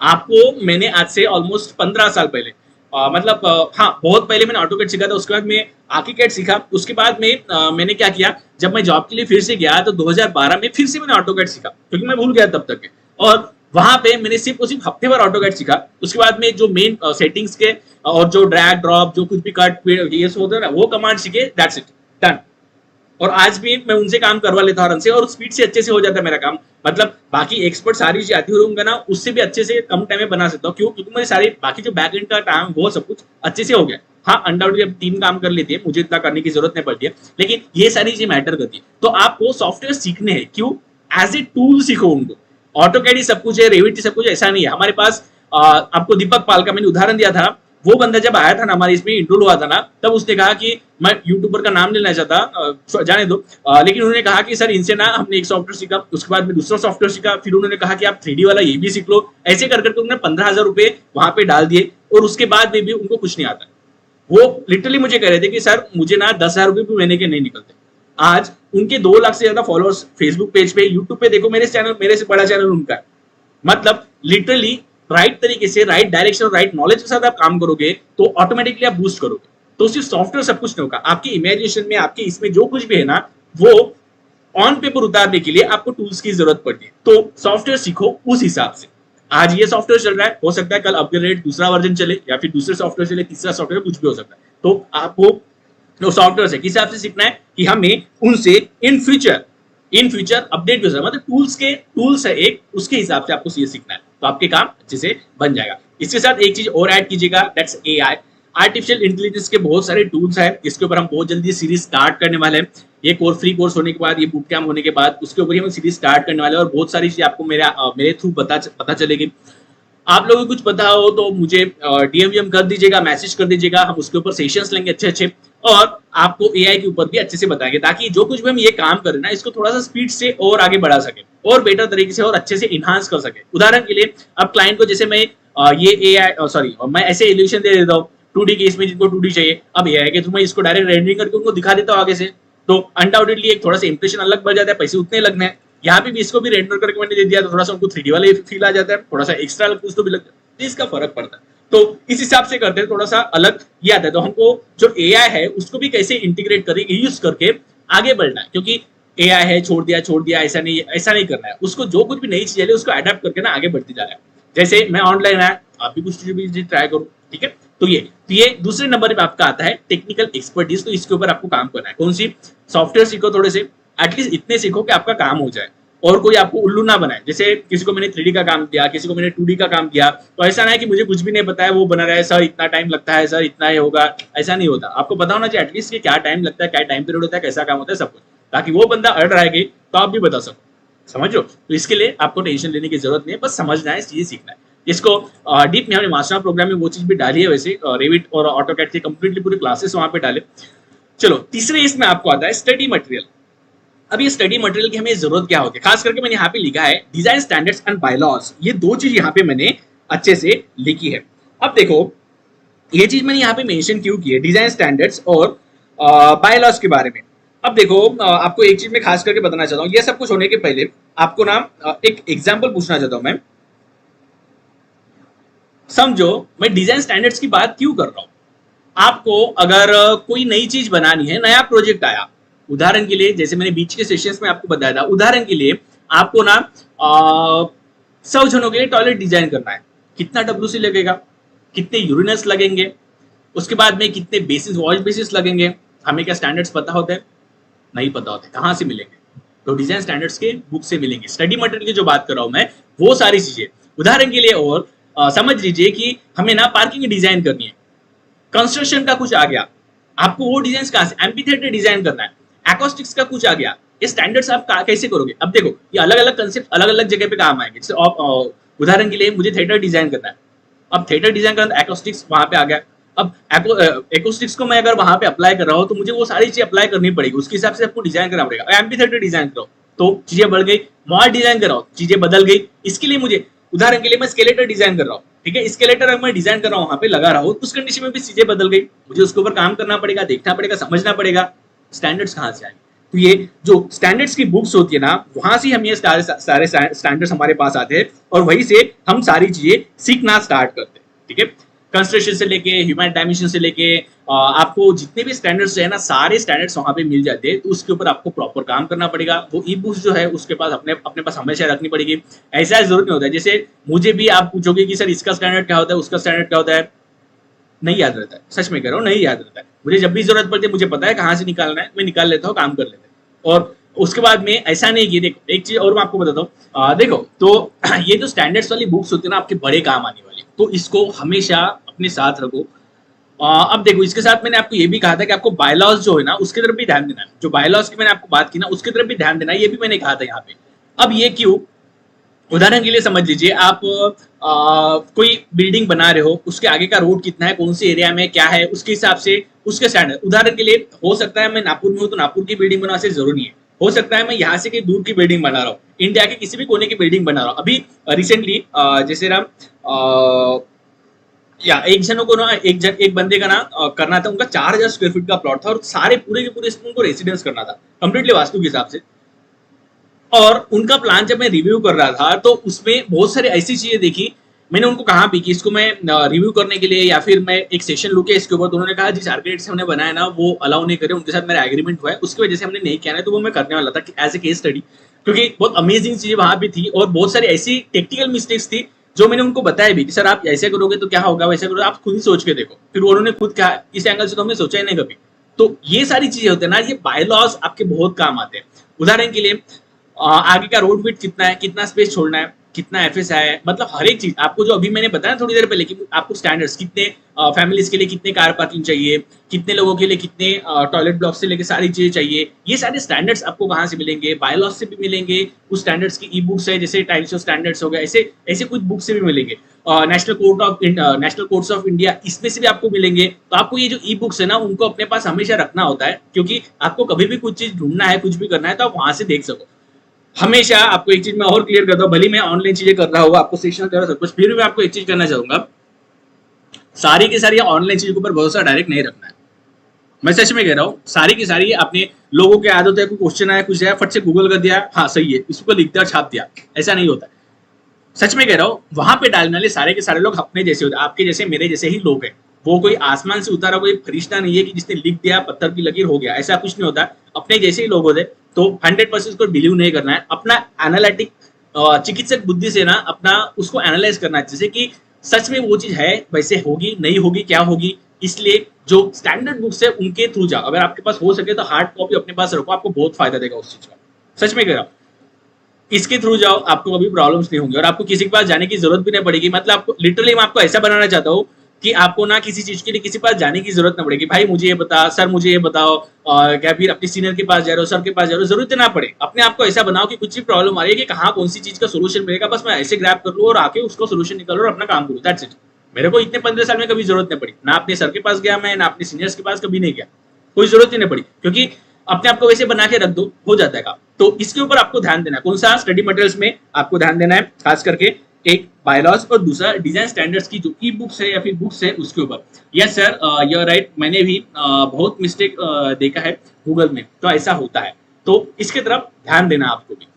आपको मैंने आज से ऑलमोस्ट 15 साल पहले मतलब हाँ बहुत पहले मैंने ऑटोकैड सीखा था, उसके बाद मैं आर्किकैड सीखा। उसके बाद में मैंने क्या किया, जब मैं जॉब के लिए फिर से गया तो 2012 में फिर से मैंने ऑटोकैड सीखा, क्योंकि मैं भूल गया तब तक के। और वहां पे मैंने सिर्फ हफ्ते भर ऑटोकैड सीखा। उसके बाद में जो मेन सेटिंग्स के और जो ड्रैग ड्रॉप, जो कुछ भी कट ये सब होता है ना, वो कमांड सीखे, दैट्स इट, डन। और आज भी मैं उनसे काम करवा लेता हूँ आराम से, और स्पीड से अच्छे से हो जाता है मेरा काम। मतलब बाकी एक्सपर्ट सारी चीजें आती होंगे ना, उससे भी अच्छे से कम टाइम में बना सकता हूँ। क्यों? क्योंकि मेरे सारे बाकी जो बैक एंड का काम वो सब कुछ अच्छे से हो गया। हाँ अनडाउटली अब टीम काम कर लेती है, मुझे इतना करने की जरूरत नहीं पड़ती है, लेकिन ये सारी चीजें मैटर करती है। तो आपको सॉफ्टवेयर सीखने हैं, क्यों? एज ए टूल सीखो उनको। ऑटोकैड ही सब कुछ है, रेविट ही सब कुछ, ऐसा नहीं है। हमारे पास आपको दीपक पाल का मैंने उदाहरण दिया था, वो बंदा जब आया था ना हमारे इसमें इंट्रोल हुआ था ना, तब उसने कहा कि मैं यूट्यूबर का नाम नहीं लेना चाहता, जाने दो, लेकिन उन्होंने कहा कि सर इनसे ना हमने एक सॉफ्टवेयर सीखा, उसके बाद में दूसरा सॉफ्टवेयर सीखा, फिर उन्होंने कहा कि आप 3D वाला ये भी सीख लो, ऐसे कर करके उन्होंने 15,000 रुपए वहां पे डाल दिए, और उसके बाद में भी उनको कुछ नहीं आता। वो लिटरली मुझे कह रहे थे कि सर मुझे ना 10,000 रुपए भी महीने के नहीं निकलते। आज उनके 2 लाख से ज्यादा फॉलोअर्स फेसबुक पेज पे, यूट्यूब पे देखो, मेरे चैनल, मेरे से बड़ा चैनल उनका है। मतलब लिटरली राइट तरीके से, राइट डायरेक्शन और राइट नॉलेज के साथ आप काम करोगे तो ऑटोमेटिकली आप बूस्ट करोगे। तो सिर्फ सॉफ्टवेयर सब कुछ नहीं होगा, आपकी इमेजिनेशन में, आपके इसमें जो कुछ भी है ना, वो ऑन पेपर उतारने के लिए आपको टूल्स की जरूरत पड़ती है। तो सॉफ्टवेयर सीखो उस हिसाब से। आज ये सॉफ्टवेयर चल रहा है, हो सकता है कल अपग्रेड दूसरा वर्जन चले, या फिर दूसरे सॉफ्टवेयर चले, तीसरा सॉफ्टवेयर, कुछ भी हो सकता है। तो आपको जो सॉफ्टवेयर है किस हिसाब से सीखना है कि हमें उनसे इन फ्यूचर अपडेट भी, मतलब टूल्स है एक, उसके हिसाब से आपको सीखना है, तो आपके काम अच्छे से बन जाएगा। इसके साथ एक चीज और ऐड कीजिएगा, दैट्स एआई। आर्टिफिशियल इंटेलिजेंस के बहुत सारे टूल्स हैं, इसके ऊपर हम बहुत जल्दी सीरीज स्टार्ट करने वाले हैं। ये कोर्स, फ्री कोर्स होने के बाद, ये बूट कैंप होने के बाद, उसके ऊपर ही हम सीरीज स्टार्ट करने वाले हैं, और बहुत सारी चीजें आपको मेरे थ्रू पता चलेगी। आप लोगों को कुछ पता हो तो मुझे डीएम कर दीजिएगा, मैसेज कर दीजिएगा, हम उसके ऊपर सेशंस लेंगे अच्छे, और आपको एआई के ऊपर भी अच्छे से बताएंगे, ताकि जो कुछ भी हम ये काम कर रहे हैं ना, इसको थोड़ा सा स्पीड से और आगे बढ़ा सके, और बेटर तरीके से और अच्छे से इनहांस कर सके। उदाहरण के लिए, अब क्लाइंट को जैसे मैं ये एआई मैं ऐसे इल्यूशन दे देता हूँ 2D केस में, जिनको 2D चाहिए, अब एआई के थ्रू मैं इसको डायरेक्ट रेंडरिंग करके उनको दिखा देता हूँ आगे से, तो अनडाउटेडली एक थोड़ा सा इंप्रेशन अलग बढ़ जाता है, पैसे उतने लगने हैं। यहाँ पे भी इसको भी रेंडर करके मैंने दे दिया, तो थोड़ा सा उनको 3D वाला फील आ जाता है, थोड़ा सा एक्स्ट्रा कुछ तो भी लगता है, इसका फर्क पड़ता है। तो इस हिसाब से करते हैं, थोड़ा सा अलग ये आता है। तो हमको जो एआई है उसको भी कैसे इंटीग्रेट करके, यूज करके आगे बढ़ना है, क्योंकि एआई है, छोड़ दिया, ऐसा नहीं करना है। उसको जो कुछ भी नई चीज है उसको अडेप्ट करके ना आगे बढ़ते जा रहा है। जैसे मैं ऑनलाइन है, आप भी कुछ चीज ट्राई करो, ठीक है। तो ये दूसरे नंबर पे आपका आता है टेक्निकल एक्सपर्टीज। तो इसके ऊपर आपको काम करना है। कौन सी? सॉफ्टवेयर सीखो थोड़े से, एटलीस्ट इतने सीखो कि आपका काम हो जाए, और कोई आपको उल्लू ना बनाए। जैसे किसी को मैंने 3D का काम दिया, किसी को मैंने 2D का काम दिया, तो ऐसा ना है कि मुझे कुछ भी नहीं पता है, वो बना रहा है, सर इतना टाइम लगता है, सर इतना ही होगा, ऐसा नहीं होता। आपको पता होना चाहिए एटलीस्ट कि क्या टाइम लगता है, क्या टाइम पीरियड होता है, कैसा काम होता है, सब कुछ, ताकि वो बंदा अड़ रहा है तो आप भी बता सको। समझो? तो इसके लिए आपको टेंशन लेने की जरूरत नहीं है, बस समझना है, चीजें सीखना है। इसको डीप में हमने मास्टर प्रोग्राम में वो चीज भी डाली है, वैसे रेविट और ऑटोकैड की कंप्लीटली पूरी क्लासेस वहां पे डाले। चलो, तीसरे इसमें आपको आता है स्टडी मटेरियल। अब ये स्टडी मटेरियल की हमें जरूरत क्या होती है? खास करके मैंने यहाँ पे लिखा है डिजाइन स्टैंडर्ड्स एंड बायलॉज। ये दो चीज यहाँ पे मैंने अच्छे से लिखी है। अब देखो, ये चीज मैंने यहाँ पे मेंशन क्यों की है, डिजाइन स्टैंडर्ड्स और बायलॉज के बारे में। अब देखो, आपको एक चीज मैं खास करके बताना चाहता हूँ। ये सब कुछ होने के पहले आपको ना एक एग्जाम्पल पूछना चाहता हूँ मैं। समझो, मैं डिजाइन स्टैंडर्ड्स की बात क्यों कर रहा हूँ। आपको अगर कोई नई चीज बनानी है, नया प्रोजेक्ट आया, उदाहरण के लिए जैसे मैंने बीच के सेशंस में आपको बताया था, उदाहरण के लिए आपको ना 100 जनों के लिए टॉयलेट डिजाइन करना है। कितना डब्ल्यूसी लगेगा, कितने यूरिनल्स लगेंगे, उसके बाद में कितने बेसिस, वॉश बेसिस लगेंगे, हमें क्या स्टैंडर्ड्स पता होते हैं? नहीं पता होते। कहाँ से मिलेंगे? तो डिजाइन स्टैंडर्ड्स के बुक से मिलेंगे। स्टडी मटेरियल की जो बात कर रहा हूं मैं, वो सारी चीजें। उदाहरण के लिए और समझ लीजिए कि हमें ना पार्किंग डिजाइन करनी है, कंस्ट्रक्शन का कुछ आ गया, आपको वो डिजाइन कहां से? एम्फीथिएटर डिजाइन करना है, एक्रोस्टिक्स का कुछ आ गया, ये स्टैंडर्ड्स आप कैसे करोगे? अब देखो, ये अलग अलग कंसेप्ट अलग अलग जगह पे काम आएंगे। जैसे उदाहरण के लिए मुझे थिएटर डिजाइन करना है, अब थिएटर डिजाइन करना, एक्रोस्टिक्स वहां पे आ गया। अब एक्रोस्टिक्स को मैं अगर वहां पे अप्लाई कर रहा हूँ तो मुझे वो सारी चीजें अप्लाई करनी पड़ेगी, उसके हिसाब से आपको डिजाइन करना पड़ेगा। एम्फीथिएटर डिजाइन करो तो चीजें बढ़ गई, मॉल डिजाइन कराओ चीजें बदल गई। इसके लिए मुझे, उदाहरण के लिए मैं स्केलेटर डिजाइन कर रहा हूँ, ठीक है, स्केलेटर अगर मैं डिजाइन कर रहा हूँ, वहां पे लगा रहा हूँ, उस कंडीशन में भी चीजें बदल गई, मुझे उसके ऊपर काम करना पड़ेगा, देखना पड़ेगा, समझना पड़ेगा। स्टैंडर्ड्स कहाँ से आएंगे? तो ये जो स्टैंडर्ड्स की बुक्स होती है ना, वहां से हम ये सारे स्टैंडर्ड्स हमारे पास आते हैं, और वहीं से हम सारी चीजें सीखना स्टार्ट करते हैं, ठीक है। कंस्ट्रक्शन से लेके ह्यूमन डायमेंशन से लेके आपको जितने भी स्टैंडर्ड्स है ना, सारे स्टैंडर्ड्स वहां पे मिल जाते हैं। तो उसके ऊपर आपको प्रॉपर काम करना पड़ेगा। वो ई बुक्स जो है उसके पास अपने पास हमेशा रखनी पड़ेगी। ऐसा जरूरत नहीं होता है, जैसे मुझे भी आप पूछोगे कि सर इसका स्टैंडर्ड क्या होता है, उसका स्टैंडर्ड क्या होता है, नहीं याद रहता है। सच में कह रहा हूँ, नहीं याद रहता है। मुझे जब भी जरूरत पड़ती है, मुझे पता है कहाँ से निकालना है, मैं निकाल लेता हूँ, काम कर लेता हूँ। और उसके बाद में ऐसा नहीं कि देखो, एक चीज और मैं आपको बताता हूँ, देखो तो ये जो स्टैंडर्ड्स वाली बुक्स होती है ना, आपके बड़े काम आने वाली, तो इसको हमेशा अपने साथ रखो। अब देखो, इसके साथ मैंने आपको ये भी कहा था कि आपको बायलॉज जो है ना, उसकी तरफ भी ध्यान देना है। जो बायलॉज की मैंने आपको बात की ना, उसकी तरफ भी ध्यान देना है, ये भी मैंने कहा था यहाँ पे। अब ये क्यों? उदाहरण के लिए समझ लीजिए आप कोई बिल्डिंग बना रहे हो, उसके आगे का रोड कितना है, कौन सी एरिया में क्या है, उसके हिसाब से उसके स्टैंडर्ड। उदाहरण के लिए हो सकता है मैं नागपुर में हूँ तो नागपुर की बिल्डिंग बनाना से जरूरी है, हो सकता है मैं यहाँ से कहीं दूर की बिल्डिंग बना रहा हूँ, इंडिया के किसी भी कोने की बिल्डिंग बना रहा हूँ। अभी रिसेंटली जैसे ना या एक जनों को ना एक बंदे का ना करना था, उनका 4,000 स्क्वायर फीट का प्लॉट था और सारे पूरे के पूरे इसमें उनको रेसिडेंस करना था कंप्लीटली वास्तु के हिसाब से। और उनका प्लान जब मैं रिव्यू कर रहा था तो उसमें बहुत सारी ऐसी चीजें देखी। मैंने उनको कहा भी कि इसको मैं रिव्यू करने के लिए या फिर मैं एक सेशन लूँ इसके ऊपर, तो उन्होंने कहा जिस आर्किटेक्ट से हमने बनाया ना वो अलाउ नहीं करे, उनके साथ मेरा एग्रीमेंट हुआ है, उसकी वजह से हमने नहीं किया है, तो वो मैं करने वाला था एज ए केस स्टडी, क्योंकि बहुत अमेजिंग चीजें वहां भी थी और बहुत सारी ऐसी टेक्निकल मिस्टेक्स थी जो मैंने उनको बताया भी कि सर आप ऐसे करोगे तो क्या होगा, वैसे करोगे, आप खुद ही सोच के देखो। फिर उन्होंने खुद कहा इस एंगल से तो हमने सोचा ही नहीं कभी। तो ये सारी चीजें होती है ना, ये बायलॉज आपके बहुत काम आते हैं। उदाहरण के लिए आगे का रोड विड्थ कितना है, कितना स्पेस छोड़ना है, कितना एफएसआई है, मतलब हर एक चीज आपको जो अभी मैंने बताया थोड़ी देर पहले कि आपको स्टैंडर्ड्स कितने फैमिलीज के लिए कितने कार पार्किंग चाहिए, कितने लोगों के लिए कितने टॉयलेट ब्लॉक से लेकर सारी चीजें चाहिए, ये सारे स्टैंडर्ड्स आपको कहाँ से मिलेंगे, बायोलॉज से भी मिलेंगे, उस स्टैंडर्ड्स की ई बुक्स है जैसे टाइप्स ऑफ स्टैंडर्ड्स हो गए, ऐसे ऐसे कुछ बुक से भी मिलेंगे, नेशनल कोर्ट्स ऑफ इंडिया इसमें से भी आपको मिलेंगे। तो आपको ये जो ई बुक्स है ना उनको अपने पास हमेशा रखना होता है, क्योंकि आपको कभी भी कुछ चीज ढूंढना है, कुछ भी करना है तो आप वहां से देख सको। हमेशा आपको एक चीज मैं और क्लियर करता हूँ, भले मैं ऑनलाइन चीजें कर रहा हूँ, आपको सेशन कर रहा सब कुछ, फिर भी मैं आपको एक चीज करना चाहूंगा, सारी की सारी ऑनलाइन चीजों के ऊपर भरोसा डायरेक्ट नहीं रखना है। मैं सच में कह रहा हूँ, सारी की सारी अपने लोगों की आदत है, कोई क्वेश्चन आया कुछ आया फट से गूगल कर दिया, हाँ सही है, इसको लिख दिया छाप दिया, ऐसा नहीं होता। सच में कह रहा हूँ, वहां पे डालने वाले सारे के सारे लोग अपने जैसे होते हैं, आपके जैसे मेरे जैसे ही लोग हैं। वो कोई आसमान से उतारा कोई फरिश्ता नहीं है कि जिसने लिख दिया पत्थर की लकीर हो गया, ऐसा कुछ नहीं होता। अपने जैसे ही लोग होते। तो 100% उसको बिलीव नहीं करना है, अपना एनालिटिक चिकित्सक बुद्धि से ना अपना उसको एनालाइज करना है, जैसे कि सच में वो चीज है, वैसे होगी नहीं होगी क्या होगी। इसलिए जो स्टैंडर्ड बुक्स है उनके थ्रू जाओ, अगर आपके पास हो सके तो हार्ड कॉपी अपने पास रखो, आपको बहुत फायदा देगा उस चीज का। सच में कह रहा हूँ, इसके थ्रू जाओ, आपको कभी प्रॉब्लम्स नहीं होंगी और आपको किसी के पास जाने की जरूरत भी नहीं पड़ेगी। मतलब आपको लिटरली मैं आपको ऐसा बनाना चाहता हूँ कि आपको ना किसी चीज के लिए किसी पास जाने की जरूरत ना पड़ेगी, भाई मुझे ये बता, सर मुझे ये बताओ, क्या फिर अपने सीनियर के पास जा रहे हो, सर के पास जा रहे हो, जरूरत ना पड़े। अपने आप को ऐसा बनाओ कि कुछ भी प्रॉब्लम आ रही है कि कहाँ कौन सी चीज का सोल्यूशन मिलेगा, बस मैं ऐसे ग्रैब कर लूँ और आके उसको सोल्यूशन निकालो और अपना काम करूँ, दैट्स इट। मेरे को इतने 15 साल में कभी जरूरत नहीं पड़ी, ना अपने सर के पास गया मैं, ना अपने सीनियर्स के पास कभी नहीं गया, कोई जरूरत ही नहीं पड़ी, क्योंकि अपने आप को वैसे बना के रख दो, हो जाता है काम। तो इसके ऊपर आपको ध्यान देना है, कौन सा स्टडी मटेरियल्स में आपको ध्यान देना है, खास करके एक बायलॉज और दूसरा डिजाइन स्टैंडर्ड्स की जो ई बुक्स है या फिर बुक्स है उसके ऊपर। Yes sir, you are right, मैंने भी बहुत मिस्टेक देखा है गूगल में, तो ऐसा होता है, तो इसके तरफ ध्यान देना आपको भी।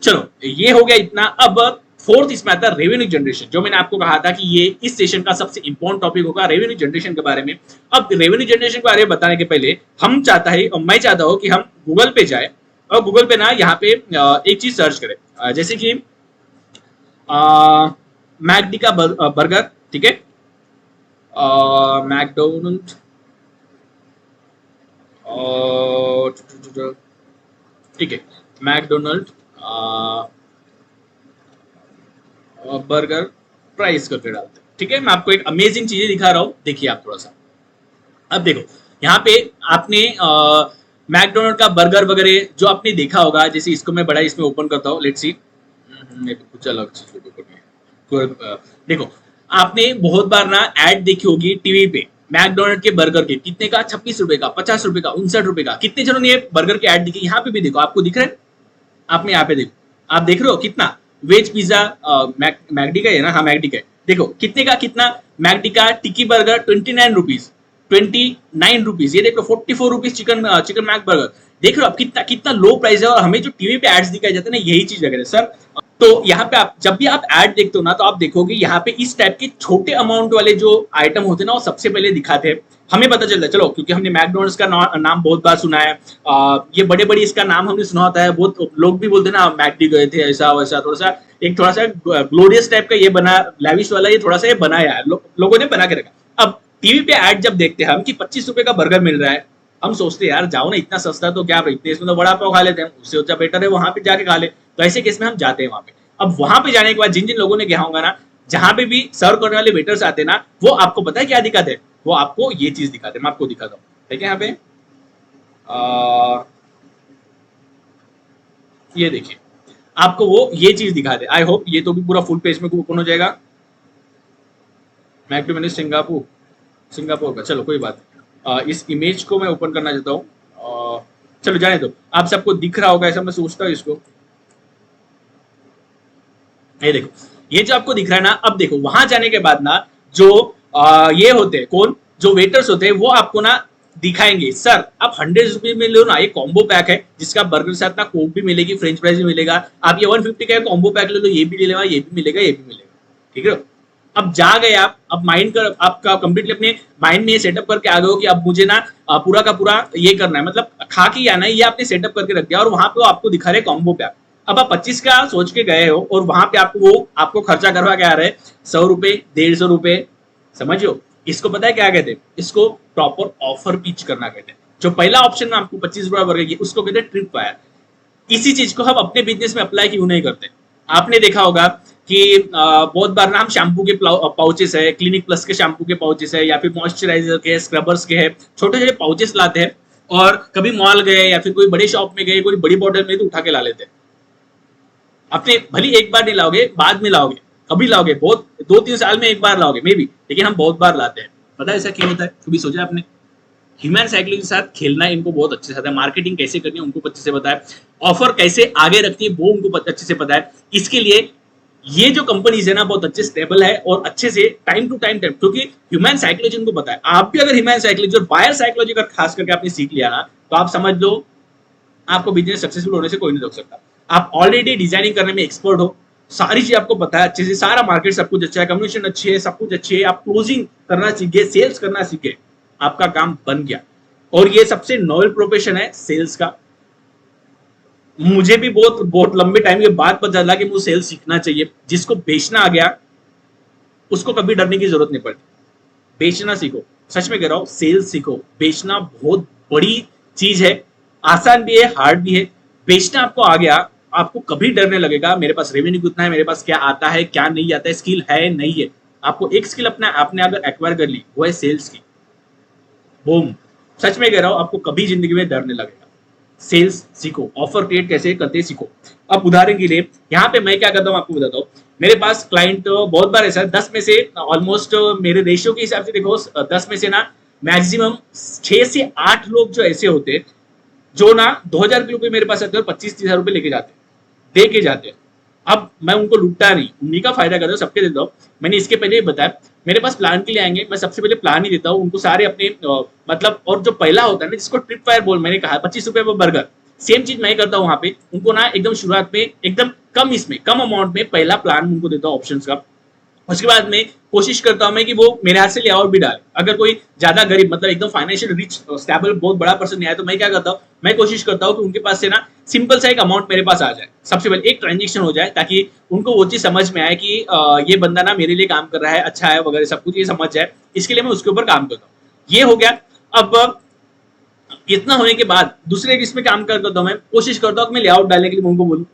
चलो ये हो गया इतना। अब फोर्थ इसमें आता है रेवेन्यू जनरेशन, जो मैंने आपको कहा था कि ये इस सेशन का सबसे इंपॉर्टेंट टॉपिक होगा, रेवेन्यू जनरेशन के बारे में। अब रेवेन्यू जनरेशन के बारे में बताने के पहले मैं चाहता हूं कि हम गूगल पे जाए और गूगल पे ना यहाँ पे एक चीज सर्च करें, जैसे कि मैकडी का बर्गर, ठीक है, मैकडोनल्ड, ठीक है, मैकडोनल्ड बर्गर प्राइस करके डालते हैं, ठीक है। मैं आपको एक अमेजिंग चीजें दिखा रहा हूं, देखिए आप थोड़ा सा। अब देखो यहाँ पे आपने मैकडोनल्ड का बर्गर वगैरह जो आपने देखा होगा, जैसे इसको मैं बड़ा इसमें ओपन करता हूँ, लेट्स सी, कुछ अलग चीज देखो, आपने बहुत बार ना ऐड देखी होगी टीवी पे मैकडोनल्ड के बर्गर के, कितने का, 26 रुपए का, 50 रुपए का, 59 रुपए का, कितने जनों ने ये बर्गर के ऐड दिखी। यहाँ पे भी देखो, आपको दिख रहा है, आपने यहाँ पे देखो, आप देख रहे हो कितना वेज पिज्जा मैकडी का है ना, हाँ मैकडी का है, देखो कितने का, कितना मैकडी का टिक्की बर्गर 29 रुपीज, 29 रुपीज, ये देखो 44 रुपीज चिकन मैक बर्गर। देख रहे हो आप कितना कितना लो प्राइस है, और हमें जो टीवी पे एड्स दिखाए जाते हैं ना, यही चीज लग रहा है सर। तो यहाँ पे आप जब भी आप ऐड देखते हो ना, तो आप देखोगे यहाँ पे इस टाइप के छोटे अमाउंट वाले जो आइटम होते हैं ना, वो सबसे पहले दिखाते हैं। हमें पता चलता है, चलो क्योंकि हमने मैकडोनल्ड्स का नाम बहुत बार सुना है, ये बड़े बड़े इसका नाम हमने सुना होता है, बहुत लोग भी बोलते हैं ना मैकडी गए थे, ऐसा वैसा, थोड़ा सा ग्लोरियस टाइप का ये बना, लैविश वाला ये थोड़ा सा ये बनाया है, लोगों ने बना के रखा। अब टीवी पे ऐड जब देखते हैं हम कि 25 रुपए का बर्गर मिल रहा है, हम सोचते हैं यार जाओ ना, इतना सस्ता तो क्या इतने इसमें तो बड़ा पाव खा लेते हैं, उससे अच्छा बेटर है वहां पे जाके खा ले। तो ऐसे केस में हम जाते हैं वहां पे। अब वहां पे जाने के बाद जिन जिन लोगों ने गया होगा ना, जहां पे भी सर्व करने वाले वेटर्स आते हैं ना, वो आपको पता है क्या दिखाते हैं, वो आपको ये चीज दिखाते हैं, मैं आपको दिखाता हूँ, ठीक है। यहाँ पे ये देखिए, आपको वो ये चीज दिखा दे। आई होप ये तो भी पूरा फुल पेज में ओपन हो जाएगा। मैक टू मैंने सिंगापुर का, चलो कोई बात नहीं। इस इमेज को मैं ओपन करना चाहता हूँ, चलो जाने दो। आप सबको दिख रहा होगा ऐसा मैं सोचता हूँ इसको। ये देखो, ये जो आपको दिख रहा है ना, अब देखो वहां जाने के बाद ना जो ये होते हैं कौन, जो वेटर्स होते हैं वो आपको ना दिखाएंगे सर आप 100 रुपीज में लो ना, ये कॉम्बो पैक है जिसका बर्गर के साथ ना कोक भी मिलेगी, फ्रेंच फ्राइज भी मिलेगा। आप ये 150 का कॉम्बो पैक ले लो, ये भी ले लेगा, ये भी मिलेगा, ये भी मिलेगा, ठीक है। अब जा गए आप, अब माइंड कर आपका कंप्लीटली अपने माइंड में ये सेटअप करके आ गए हो कि अब मुझे ना पूरा का पूरा ये करना है, मतलब खा के आना है, ये आपने सेटअप करके रख दिया और वहां पे आपको दिखा रहे कॉम्बो पैक। अब आप 25 का सोच के गए हो और वहां पे आपको वो आपको खर्चा करवा के आ रहे 100 रुपए 150 रुपए, समझो इसको पता है क्या कहते हैं, इसको प्रॉपर ऑफर पिच करना कहते हैं। जो पहला ऑप्शन में आपको 25 रुपया बढ़ेगी उसको कहते हैं ट्रिप फायर। इसी चीज को हम अपने बिजनेस में अप्लाई क्यों नहीं करते। आपने देखा होगा कि बहुत बार ना हम शैम्पू के पाउचेस है, क्लिनिक प्लस के शैम्पू के पाउचेस है या फिर मॉइस्चराइजर के, स्क्रबर्स के है, छोटे छोटे पाउचेस लाते हैं और कभी मॉल गए या फिर कोई बड़े शॉप में गए, कोई बड़ी बॉटल में तो उठा के ला लेते हैं। अपने भली एक बार नहीं लाओगे, बाद में लाओगे, कभी लाओगे, बहुत 2-3 साल में एक बार लाओगे मे बी, लेकिन हम बहुत बार लाते हैं। पता है ऐसा क्यों होता है, कभी सोचा आपने। ह्यूमन साइकिल के साथ खेलना इनको बहुत अच्छे से आता है, मार्केटिंग कैसे करनी है उनको अच्छे से पता है, ऑफर कैसे आगे रखनी है वो उनको अच्छे से पता है। इसके लिए ये जो कंपनीज है ना बहुत अच्छे स्टेबल है और अच्छे से टाइम टू टाइम, क्योंकि ह्यूमन साइकोलॉजी उनको पता है। आप भी अगर ह्यूमन साइकोलॉजी और बायर साइकोलॉजी अगर खास करके आपने सीख लिया ना, तो आप समझ लो आपको बिजनेस सक्सेसफुल होने से कोई नहीं रोक सकता। आप ऑलरेडी डिजाइनिंग करने में एक्सपर्ट हो, सारी चीज आपको पता है अच्छे से, सारा मार्केट सब कुछ अच्छा है, कम्युनिकेशन अच्छी है, सब कुछ अच्छी है, आप क्लोजिंग करना सीखे, सेल्स करना सीखे, आपका काम बन गया। और ये सबसे नोबल प्रोफेशन है सेल्स का। मुझे भी बहुत बहुत लंबे टाइम के बाद पता चला कि मुझे सेल्स सीखना चाहिए। जिसको बेचना आ गया उसको कभी डरने की जरूरत नहीं पड़ती। बेचना सीखो, सच में कह रहा हूं, सेल्स सीखो। बेचना बहुत बड़ी चीज है, आसान भी है, हार्ड भी है। बेचना आपको आ गया, आपको कभी डर नहीं लगेगा मेरे पास रेवेन्यू कितना है, मेरे पास क्या आता है क्या नहीं आता है, स्किल है नहीं है। आपको एक स्किल अपना आपने अगर एक्वायर कर ली वो है सेल्स की, बूम। सच में कह रहा हूं, आपको कभी जिंदगी में डर नहीं लगेगा। सेल्स सीखो, ऑफर क्रिएट कैसे करते सीखो। अब उदाहरण के लिए यहाँ पे मैं क्या करता हूँ आपको बताता हूँ। मेरे पास क्लाइंट बहुत बार ऐसा 10 में से ऑलमोस्ट मेरे रेशियो के हिसाब से देखो 10 में से ना मैक्सिमम 6 से 8 लोग जो ऐसे होते जो ना 2000 रुपये मेरे पास आते हैं और 25-30 रुपए लेके जाते दे के जाते हैं। अब मैं उनको लूटता नहीं, उन्हीं का फायदा करता हूँ, सबके देता हूँ। मैंने इसके पहले ही बताया, मेरे पास प्लान के लिए आएंगे, मैं सबसे पहले प्लान ही देता हूँ उनको सारे अपने मतलब। और जो पहला होता है ना जिसको ट्रिप फायर बोल मैंने कहा 25 रुपए पर बर्गर, सेम चीज मैं करता हूँ वहां पे। उनको ना एकदम शुरुआत में एकदम कम इसमें कम अमाउंट में पहला प्लान उनको देता हूँ ऑप्शन का। उसके बाद में कोशिश करता हूं मैं कि वो मेरे हाथ से ले और भी डाले। अगर कोई ज्यादा गरीब मतलब एकदम फाइनेंशियल रिच स्टेबल बहुत बड़ा पर्सन नहीं आया तो मैं क्या करता हूँ, मैं कोशिश करता हूँ कि उनके पास से ना सिंपल सा एक अमाउंट मेरे पास आ जाए, सबसे पहले एक ट्रांजेक्शन हो जाए, ताकि उनको वो चीज समझ में आए कि ये बंदा ना मेरे लिए काम कर रहा है, अच्छा है वगैरह सब कुछ ये समझ जाए। इसके लिए मैं उसके ऊपर काम करता हूँ। ये हो गया। अब इतना होने के बाद दूसरे इसमें काम करता हूँ, मैं कोशिश करता हूँ कि मैं लेआउट डालने के लिए उनको बोलूँ।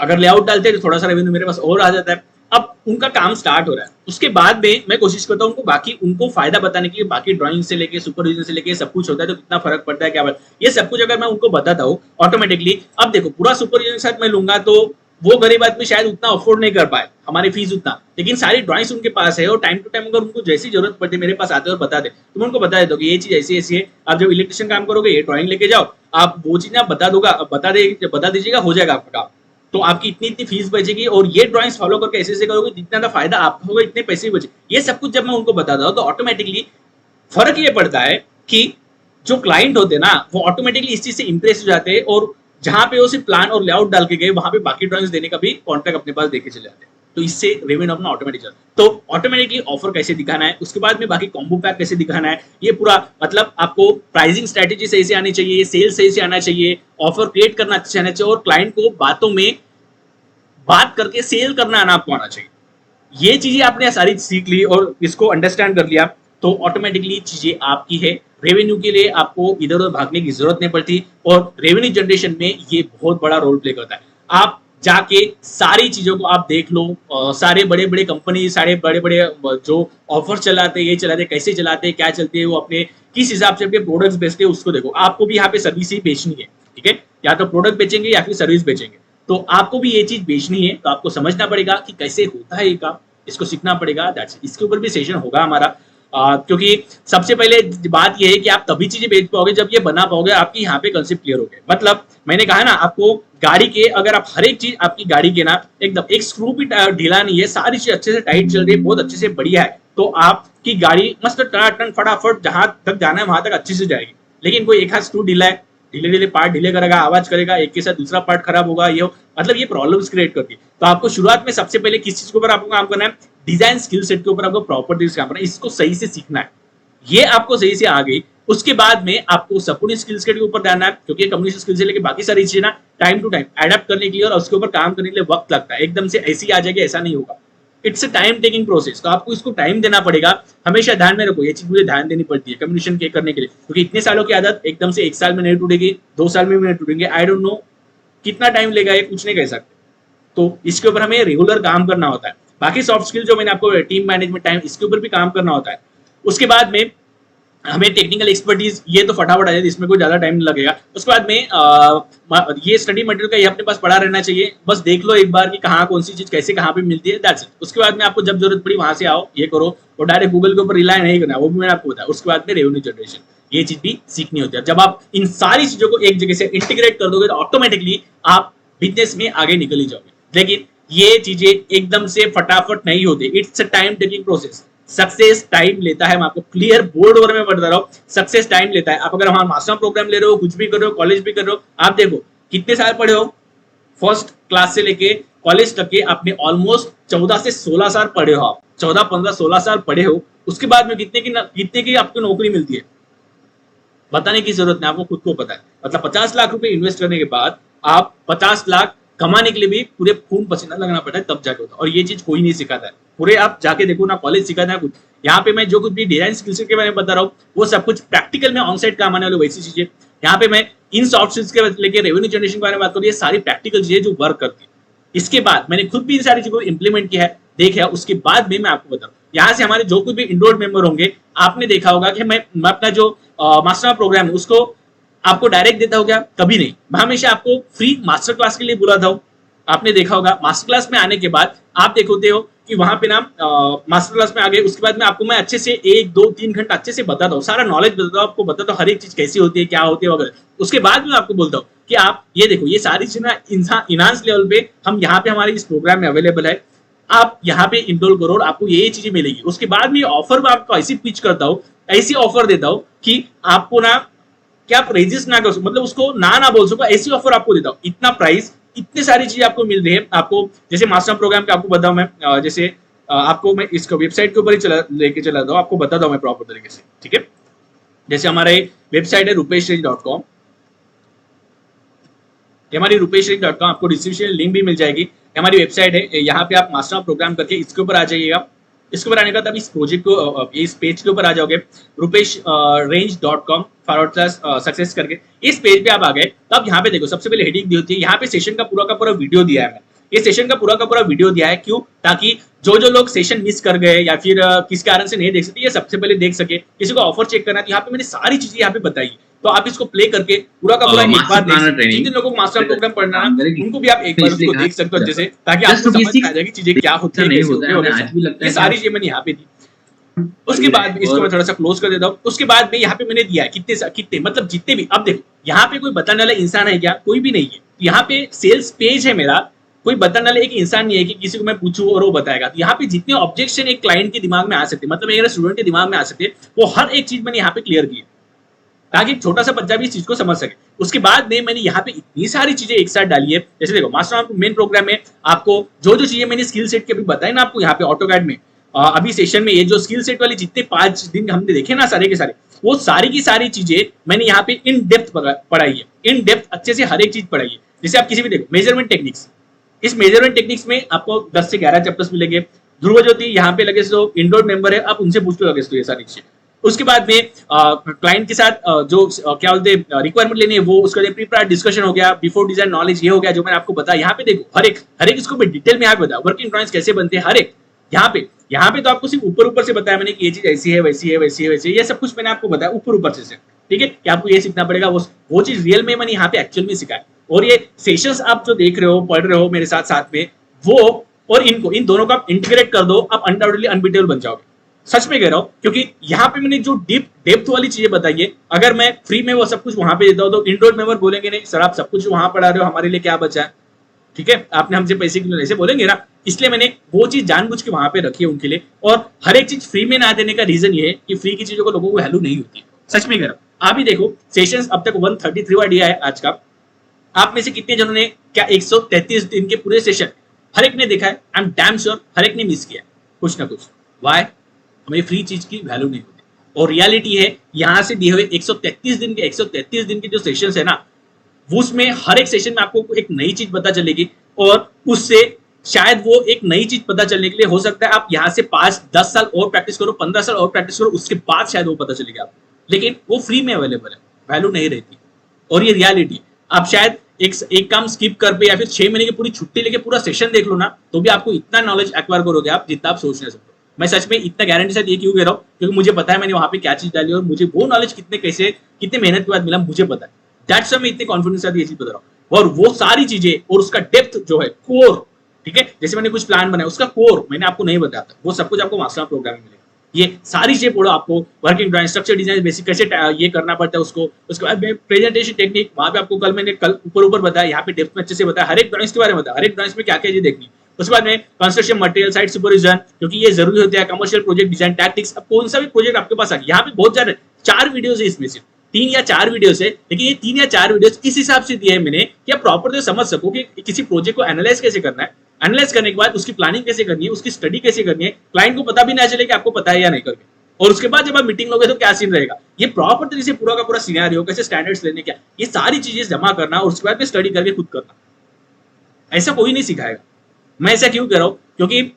अगर लेआउट डालते हैं तो थोड़ा सा रेवेन्यू मेरे पास और आ जाता है। अब उनका काम स्टार्ट हो रहा है, उसके बाद में मैं कोशिश करता हूँ उनको बाकी उनको फायदा बताने के लिए, बाकी ड्राइंग से लेके सुपरविजन से लेके सब कुछ होता है तो कितना फर्क पड़ता है क्या बात, ये सब कुछ अगर मैं उनको बताता हूँ ऑटोमेटिकली। अब देखो पूरा सुपरविजन के साथ मैं लूंगा तो वो गरीब आदमी शायद उतना अफोर्ड नहीं कर पाए हमारी फीस उतना, लेकिन सारी ड्राइंग्स उनके पास है और टाइम टू टाइम अगर उनको जैसी जरूरत पड़ती है मेरे पास आते और बता दे तो मैं उनको बता देता हूँ कि ये चीज ऐसी ऐसी है। आप जब इलेक्ट्रिशियन काम करोगे ये ड्राइंग लेके जाओ, आप वो चीज ना बता दीजिएगा, हो जाएगा आपका काम। तो आपकी इतनी इतनी फीस बचेगी और ये ड्राइंग्स फॉलो करके ऐसे ऐसे करोगे जितना ज्यादा फायदा आपका होगा इतने पैसे बचे। ये सब कुछ जब मैं उनको बताता हूँ तो ऑटोमेटिकली फर्क ये पड़ता है कि जो क्लाइंट होते हैं ना वो ऑटोमेटिकली इस चीज से इंप्रेस हो जाते हैं और जहां पे वो सिर्फ प्लान और लेआउट डाल के गए वहां पे बाकी ड्राइंग्स देने का भी कॉन्ट्रैक्ट अपने पास देके चले जाते हैं। तो इससे रेवेन्यू अपना ऑटोमेटिक चलता है। तो ऑटोमेटिकली ऑफर कैसे दिखाना है, उसके बाद में बाकी कॉम्बो पैक कैसे दिखाना है, ये पूरा मतलब आपको प्राइसिंग स्ट्रेटेजी सही से आनी चाहिए, सेल्स सही से आना चाहिए, ऑफर क्रिएट करना अच्छे से आना चाहिए और क्लाइंट को बातों में बात करके सेल करना आना आपको आना चाहिए। ये चीजें आपने सारी सीख ली और इसको अंडरस्टैंड कर लिया तो ऑटोमेटिकली चीजें आपकी है। रेवेन्यू के लिए आपको इधर उधर भागने की जरूरत नहीं पड़ती और रेवेन्यू जनरेशन में ये बहुत बड़ा रोल प्ले करता है। आप जाके सारी चीजों को आप देख लो, सारे बड़े बड़े कंपनी, सारे बड़े बड़े जो ऑफर चलाते ये चलाते कैसे चलाते क्या चलते हैं, वो अपने किस हिसाब से अपने प्रोडक्ट्स बेचते हैं उसको देखो। आपको भी यहाँ पे सर्विस ही बेचनी है, ठीक है, या तो प्रोडक्ट बेचेंगे या फिर सर्विस बेचेंगे। तो आपको भी ये चीज बेचनी है, तो आपको समझना पड़ेगा कि कैसे होता है ये काम, इसको सीखना पड़ेगा। दैट्स इसके ऊपर भी सेशन होगा हमारा। क्योंकि सबसे पहले बात यह है कि आप तभी चीजें बेच पाओगे जब ये बना पाओगे, आपकी यहाँ पे कंसेप्ट क्लियर हो गए। मतलब मैंने कहा ना आपको, गाड़ी के अगर आप हर एक चीज आपकी गाड़ी के ना एकदम एक स्क्रू भी ढीला नहीं है, सारी चीज अच्छे से टाइट चल रही है, बहुत अच्छे से बढ़िया है, तो आपकी गाड़ी मस्त टन फटाफट जहां तक जाना है वहां तक अच्छे से जाएगी। लेकिन कोई एक हाथ स्क्रू ढीला है, ढीले ढीले पार्ट ढीले करेगा, आवाज करेगा, एक के साथ दूसरा पार्ट खराब होगा, ये मतलब ये प्रॉब्लम्स क्रिएट करती है। तो आपको शुरुआत में सबसे पहले किस चीज के ऊपर आपको काम करना है, डिजाइन स्किल सेट के ऊपर आपको प्रॉपर्टीज काम करना है, इसको सही से सीखना है। ये आपको सही से आ गई, उसके बाद में आपको सपोर्टिंग स्किल सेट के ऊपर ध्यान है, क्योंकि कम्युनिकेशन स्किल से लेके बाकी सारी चीजें ना टाइम टू टाइम अडेप्ट करने के लिए और उसके ऊपर काम करने के लिए वक्त लगता है, एकदम से ऐसे ही आ जाएगा ऐसा नहीं होगा। It's a time taking process, तो आपको इसको टाइम देना पड़ेगा। हमेशा ध्यान में रखो, ये चीज मुझे ध्यान देनी पड़ती है कम्युनिकेशन के करने के लिए, क्योंकि इतने सालों की आदत एकदम से एक साल में नहीं टूटेगी, 2 साल में भी नहीं टूटेंगे। आई डोंट नो कितना टाइम लेगा, ये कुछ नहीं कह सकते। तो इसके ऊपर हमें रेगुलर काम करना होता है। बाकी सॉफ्ट स्किल जो मैंने आपको, टीम मैनेजमेंट, टाइम, इसके ऊपर भी काम करना होता है। उसके बाद में हमें टेक्निकल एक्सपर्टीज, ये तो फटाफट आ जाए, इसमें कोई ज्यादा टाइम लगेगा। उसके बाद में ये स्टडी मटेरियल का ये अपने पास पड़ा रहना चाहिए, बस देख लो एक बार कि कहाँ कौन सी चीज कैसे कहाँ पे मिलती है, दैट्स इट। उसके बाद में आपको जब जरूरत पड़ी वहां से आओ, ये करो, और डायरेक्ट गूगल के ऊपर रिलाय नहीं करना, वो भी मैंने आपको बताया। उसके बाद में रेवेन्यू जनरेशन, ये चीज भी सीखनी होती है। जब आप इन सारी चीजों को एक जगह से इंटीग्रेट कर दोगे तो ऑटोमेटिकली आप बिजनेस में आगे निकल ही जाओगे। लेकिन ये चीजें एकदम से फटाफट नहीं होती, it's a time taking process. Success time लेता है, मैं आपको क्लियर बोर्ड ओवर में बता रहा हूँ, सक्सेस टाइम लेता है। आप अगर हमारा मास्टर प्रोग्राम ले रहे हो, कुछ भी कर रहे हो, कॉलेज भी कर रहे हो, आप देखो कितने साल पढ़े हो, फर्स्ट क्लास से लेके कॉलेज तक के आपने ऑलमोस्ट 14 से 16 साल पढ़े हो, आप 14, 15, 16 साल पढ़े हो। उसके बाद में कितने की आपको नौकरी मिलती है बताने की जरूरत नहीं, आपको खुद को पता है। मतलब 50 लाख रुपए इन्वेस्ट करने के बाद आप 50 लाख कमाने के लिए भी पूरे खून पसीना लगना पड़ता है, तब जाके होता है। और ये चीज कोई नहीं सिखाता है, पूरे आप जाके देखो ना, कॉलेज सिखाता है कुछ। यहाँ पे मैं जो कुछ भी डिजाइन स्किल्स के बारे में बता रहा हूँ, वो सब कुछ प्रैक्टिकल में ऑन साइड काम आने वाले वैसी चीजें। यहाँ पे मैं इन सॉफ्ट स्किल्स के लेके रेवेन्यू जनरेशन के बारे में बात करूँ, ये सारी प्रैक्टिकल चीजें जो वर्क करती है। इसके बाद मैंने खुद भी इन सारी चीजों को इंप्लीमेंट किया है, देखा। उसके बाद में मैं आपको बताऊँ, यहाँ से हमारे जो कुछ भी इनरोल्ड मेंबर होंगे, आपने देखा होगा कि मैं अपना जो मास्टर प्रोग्राम है उसको आपको डायरेक्ट देता हूँ क्या? कभी नहीं। मैं हमेशा आपको फ्री मास्टर क्लास के लिए बुलाता हूँ। आपने देखा होगा मास्टर क्लास में आने के बाद आप देखते हो कि वहां पे ना मास्टर क्लास में आ गए, उसके बाद में आपको मैं अच्छे से 1, 2, 3 घंटा अच्छे से बताता हूँ, सारा नॉलेज बताता हूँ, आपको बताता हूँ हर एक चीज कैसी होती है, क्या होती है वगैरह। उसके बाद में आपको बोलता हूँ कि आप ये देखो, ये सारी चीजें ना इनहांस लेवल पे हम यहाँ पे हमारे इस प्रोग्राम में अवेलेबल है, आप यहाँ पे इनरोल करो और आपको ये चीजें मिलेगी। उसके बाद में ऑफर में आपको ऐसी पिच करता हूँ, ऐसी ऑफर देता हूँ कि आपको ना क्या आप रेजिस्ट ना कर सको, मतलब उसको ना बोल सको, ऐसी ऑफर आपको देता हूँ। इतना प्राइस, इतनी सारी चीजें आपको मिल रही है। आपको जैसे मास्टर प्रोग्राम का आपको बताऊं मैं, जैसे आपको मैं इसको वेबसाइट के ऊपर ही लेके चला दूं, आपको बताता हूं मैं प्रॉपर तरीके से, ठीक है। जैसे हमारा वेबसाइट है rupesh.com, हमारी rupesh.com, आपको डिस्क्रिप्शन लिंक भी मिल जाएगी। हमारी वेबसाइट है, यहाँ पे आप मास्टर प्रोग्राम करके इसके ऊपर आ जाइएगा। इसके ऊपर आने के बाद आप इस प्रोजेक्ट को, इस पेज के ऊपर आ जाओगे, rupesh.com/सक्सेस करके इस पेज पे आप आ गए। तो आप यहाँ पे देखो, सबसे पहले हेडिंग दी होती है, यहाँ पे सेशन का पूरा वीडियो दिया है। मैं ये सेशन का पूरा वीडियो दिया है, क्यों? ताकि जो लोग सेशन मिस कर गए या फिर किस कारण से नहीं देख सकते, ये सबसे पहले देख सके। किसी को ऑफर चेक करना है तो यहाँ पे मैंने सारी चीजें यहाँ पे बताई, तो आप इसको प्ले करके पूरा एक बार देख सकते हैं। जिन लोगों को मास्टर प्रोग्राम पढ़ना है उनको भी आप एक बार उसको देख सकते हो अच्छे से, ताकि आपको समझ में आ जाए कि चीजें क्या होती है, ये सारी चीजें मैंने यहाँ पे दी। उसके बाद इसको मैं थोड़ा सा क्लोज कर देता हूँ। उसके बाद में यहाँ पे मैंने दिया है कितने मतलब जितने भी, अब देखो यहाँ पे कोई बताने वाला इंसान है क्या? कोई भी नहीं है। यहाँ पे सेल्स पेज है मेरा, कोई बताने वाला एक इंसान नहीं है कि किसी को मैं पूछूं और वो बताएगा। तो यहाँ पे जितने ऑब्जेक्शन एक क्लाइंट के दिमाग में आ सकते, मतलब मेरे स्टूडेंट के दिमाग में आ सकते, वो हर एक चीज मैंने यहाँ पे क्लियर की, ताकि छोटा सा बच्चा भी इस चीज को समझ सके। उसके बाद में मैंने यहाँ पे इतनी सारी चीजें एक साथ डाली है। जैसे देखो, मास्टर मेन प्रोग्राम में आपको जो चीजें मैंने स्किल सेट के भी बताए ना आपको यहाँ पे ऑटोकैड में, अभी सेशन में ये जो स्किल सेट वाली जितने 5 दिन हमने देखे ना, सारे के सारे, वो सारी की सारी चीजें मैंने यहाँ पे इन डेप्थ पढ़ाई है, इन डेप्थ अच्छे से हर एक चीज पढ़ाई है। जैसे आप किसी भी देखो मेजरमेंट टेक्निक्स, इस मेजरमेंट टेक्निक्स में आपको 10 से 11 चैप्टर्स मिलेंगे। ध्रुव ज्योति यहाँ पे लगे तो इंडोर मेंबर है, आप उनसे पूछ लो लगे तो ये सारी चीजें। उसके बाद में क्लाइंट के साथ जो क्या बोलते हैं रिक्वायरमेंट लेनी है, वो उसका प्री प्रायर डिस्कशन हो गया, बिफोर डिजाइन नॉलेज ये हो गया जो मैंने आपको बताया। यहाँ पे देखो हर एक इसको मैं डिटेल में यहाँ पे बताया, वर्किंग ड्राइंग्स कैसे बनते हैं हर एक। यहाँ पे तो आपको सिर्फ ऊपर से बताया मैंने कि ये चीज ऐसी है, वैसी है, वैसी है, वैसी है, ये सब कुछ मैंने आपको बताया ऊपर से, ठीक है। कि आपको ये सीखना पड़ेगा, वो चीज रियल में मैंने यहाँ पे एक्चुअल में सिखाया। और ये सेशंस आप जो देख रहे हो, पढ़ रहे हो मेरे साथ साथ में, वो और इनको, इन दोनों का इंटीग्रेट कर दो, आप अनडाउटेडली अनबीटेबल बन जाओगे। सच में कह रहा हूं, क्योंकि यहाँ पे मैंने जो डेप्थ वाली चीजें बताई है, अगर मैं फ्री में वो सब कुछ वहां पे देता हूं तो इंडोर मेंबर बोलेंगे नहीं सर आप सब कुछ वहां पढ़ा रहे हो, हमारे लिए क्या बचा है, ठीक है, आपने हमसे पैसे क्यों ऐसे बोलेंगे ना। इसलिए मैंने वो चीज जानबूझ के वहां पे रखी है उनके लिए। और हर एक चीज फ्री में ना देने का रीजन ये है कि फ्री की चीजों को लोगों को वैल्यू नहीं होती। सच में कह रहा हूं, आप ही देखो सेशंस अब तक 133 दिया है आज का। आप में से कितने जनों ने क्या 133 दिन के पूरे सेशन हर एक ने देखा है? आई एम डैम श्योर हर एक ने मिस किया कुछ ना कुछ। वाई? हमें फ्री चीज की वैल्यू नहीं होती। और रियलिटी है यहां से दिए हुए 133 दिन के जो सेशंस है ना, उसमें हर एक सेशन में आपको एक नई चीज पता चलेगी, और उससे शायद वो एक नई चीज पता चलने के लिए हो सकता है आप यहां से 5-10 साल और प्रैक्टिस करो, 15 साल और प्रैक्टिस करो, उसके बाद शायद वो पता चलेगा आपको। लेकिन वो फ्री में अवेलेबल है, वैल्यू नहीं रहती। और ये रियलिटी, आप शायद एक काम स्किप कर पे या फिर 6 महीने की पूरी छुट्टी लेके पूरा सेशन देख लो ना, तो भी आपको इतना नॉलेज एक्वायर करोगे आप जितना आप सोच नहीं सकते। मैं सच में इतना गारंटी से ये क्यों कह रहा हूँ, क्योंकि मुझे पता है मैंने वहां पे क्या चीज डाली और मुझे वो नॉलेज कितने मेहनत के बाद मिला, मुझे पता है। दैट्स मैं इतने कॉन्फिडेंस के साथ ये चीज बता रहा हूँ। और वो सारी चीजें और उसका डेप्थ जो है, कोर, ठीक है, जैसे मैंने कुछ प्लान बनाया उसका कोर मैंने आपको नहीं बताया था, वो सब कुछ आपको मास्टर प्रोग्राम में मिलेगा। ये सारी चीजें पढ़ो, आपको working drawing, structure design, basic कैसे ये करना पड़ता है उसको। उसके बाद में प्रेजेंटेशन टेक्निक, वहां पे आपको मैंने कल ऊपर बताया, यहाँ पे डेप्थ में अच्छे से बताया, हर एक ड्राइंग्स के बारे में बताया, हर एक ड्राइंग्स में क्या क्या चीज देखनी। उसके बाद में कंस्ट्रक्शन मटेरियल, साइट सुपरविजन, क्योंकि ये जरूरी होता है, कमर्शियल प्रोजेक्ट डिजाइन, टैक्टिक्स। अब कौन सा भी प्रोजेक्ट आपके पास आ गया, यहाँ पे बहुत सारे 4 वीडियोस है, इसमें से 3 या 4 वीडियोस है, लेकिन ये 3 या 4 वीडियोस इस हिसाब से दिए है मैंने कि आप प्रॉपर तो समझ सको कि किसी प्रोजेक्ट को एनालाइज कैसे करना है, एनालाइज करने के बाद उसकी प्लानिंग कैसे करनी है, उसकी स्टडी कैसे करनी है, क्लाइंट को पता भी ना चले कि आपको पता है या नहीं करके। और उसके बाद जब आप मीटिंग लोगे तो क्या सीन रहेगा, ये प्रॉपर तरीके से पूरा का पूरा सिनेरियो, कैसे स्टैंडर्ड्स लेने, क्या, ये सारी चीजें जमा करना और उसके बाद में स्टडी करके खुद करना। ऐसा कोई नहीं सिखाएगा। मैं ऐसा क्यों कह रहा हूं, क्योंकि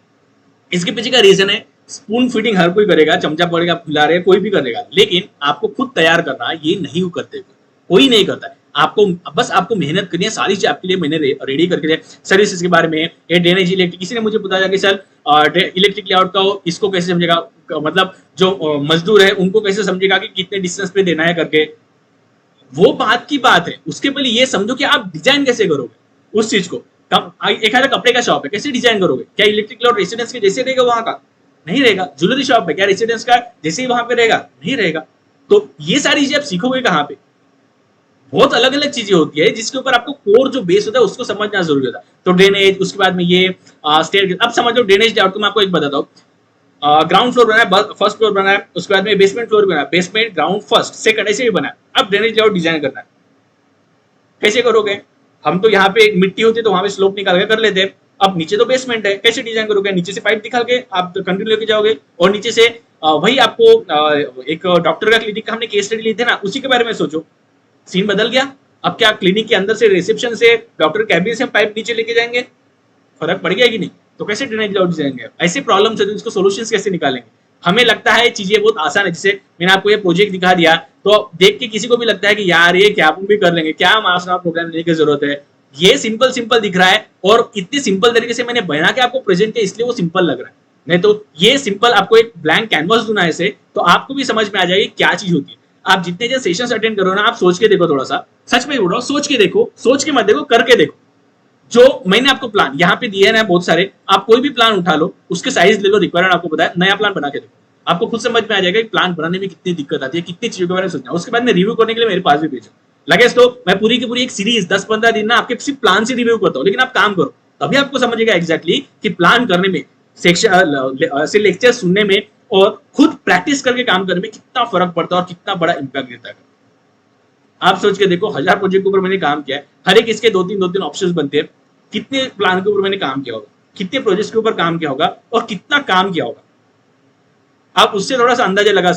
इसके पीछे का रीजन है, स्पून फीडिंग हर कोई करेगा, चमचा पड़ेगा, खिला रहे कोई भी करेगा, लेकिन आपको खुद तैयार करना ये नहीं करते, कोई नहीं करता है। आपको बस आपको मेहनत करनी है, सारी चीज आपके लिए मैंने रेडी करके दिया। सर्विसेज के बारे में, ये ड्रेनेज इलेक्ट्रिक, किसी ने मुझे बताया कि सर इलेक्ट्रिक लेआउट का इसको कैसे समझेगा, मतलब जो मजदूर है उनको कैसे समझेगा कि कितने डिस्टेंस पे देना है करके। वो बात की बात है, उसके पहले ये समझो कि आप डिजाइन कैसे करोगे उस चीज को। एक आधा कपड़े का शॉप है, कैसे डिजाइन करोगे, क्या इलेक्ट्रिक लेआउट रेसिडेंस के जैसे रहेगा वहां का? नहीं रहेगा। ज्वेलरी शॉप है, क्या रेसिडेंस का जैसे ही वहां पे रहेगा? नहीं रहेगा। तो ये सारी चीजें आप सीखोगे कहाँ पे? बहुत अलग अलग चीजें होती है जिसके ऊपर आपको कोर जो बेस होता है उसको समझना जरूरी होता है। तो ड्रेनेज, उसके बाद में ये स्टेयर, अब समझो ड्रेनेज लेआउट को मैं आपको एक बताता हूँ। ग्राउंड फ्लोर बनाया, फर्स्ट फ्लोर बनाया, उसके बाद में बेसमेंट फ्लोर बनाया, बेसमेंट, ग्राउंड, फर्स्ट, सेकंड, ऐसे भी बनाया। अब ड्रेनेज लेआउट डिजाइन करना है, कैसे करोगे? हम तो यहाँ पे मिट्टी होती है तो वहां पे स्लोप निकाल के कर लेते हैं। अब नीचे तो बेसमेंट है, कैसे डिजाइन करोगे? नीचे से पाइप निकाल के आप कंटिन्यू लेके जाओगे, और नीचे से वही आपको एक डॉक्टर का क्लिनिक का हमने केस स्टडी ली थी ना, उसी के बारे में सोचो, सीन बदल गया। अब क्या क्लिनिक के अंदर से, रिसेप्शन से, डॉक्टर कैबिन से पाइप नीचे लेके जाएंगे? फर्क पड़ गया कि नहीं? तो कैसे ड्रेनेज लेआउट डिजाइन? ऐसे प्रॉब्लम्स है तो इसको सोल्यूशंस कैसे निकालेंगे? हमें लगता है चीजें बहुत आसान है, जैसे मैंने आपको ये प्रोजेक्ट दिखा दिया तो देख के किसी को भी लगता है कि यार ये क्या हम भी कर लेंगे, क्या मास्टर प्रोग्राम लेने की जरूरत है। ये सिंपल दिख रहा है और इतनी सिंपल तरीके से मैंने बना के आपको प्रेजेंट किया, इसलिए वो सिंपल लग रहा है। नहीं तो ये सिंपल, आपको एक ब्लैंक कैनवस दूना ऐसे तो आपको भी समझ में आ जाएगी क्या चीज होती है। आप जितने जो सेशंस अटेंड करो ना, आप सोच के देखो, थोड़ा सा सच में बोल रहा हूं, सोच के देखो, सोच के मत देखो, करके देखो। जो मैंने आपको प्लान यहाँ पे दिए है ना बहुत सारे, आप कोई भी प्लान उठा लो, उसके साइज ले लो, रिक्वायरमेंट आपको बताया, नया प्लान बना के देखो, आपको खुद समझ में आ जाएगा कि प्लान बनाने में कितनी दिक्कत आती है, कितनी चीजों के बारे में सोचना। उसके बाद में रिव्यू करने के लिए मेरे पास भी भेजो। लगे तो मैं पूरी की पूरी एक सीरीज 10-15 दिन ना आपके सिर्फ प्लान से रिव्यू करता हूँ, लेकिन आप काम करो तभी आपको समझेगा एग्जैक्टली कि प्लान करने में, सेक्शन लेक्चर सुनने में और खुद प्रैक्टिस करके काम करने में कितना फर्क पड़ता है और कितना बड़ा इंपैक्ट देता है। आप सोच के देखो, 1000 प्रोजेक्ट के ऊपर मैंने काम किया है, हर एक इसके 2-3 ऑप्शंस बनते हैं। कितने प्लान के ऊपर मैंने काम किया होगा, कितने प्रोजेक्ट्स के ऊपर काम किया होगा और कितना काम किया होगा, आप उससे थोड़ा सा अंदाजा लगा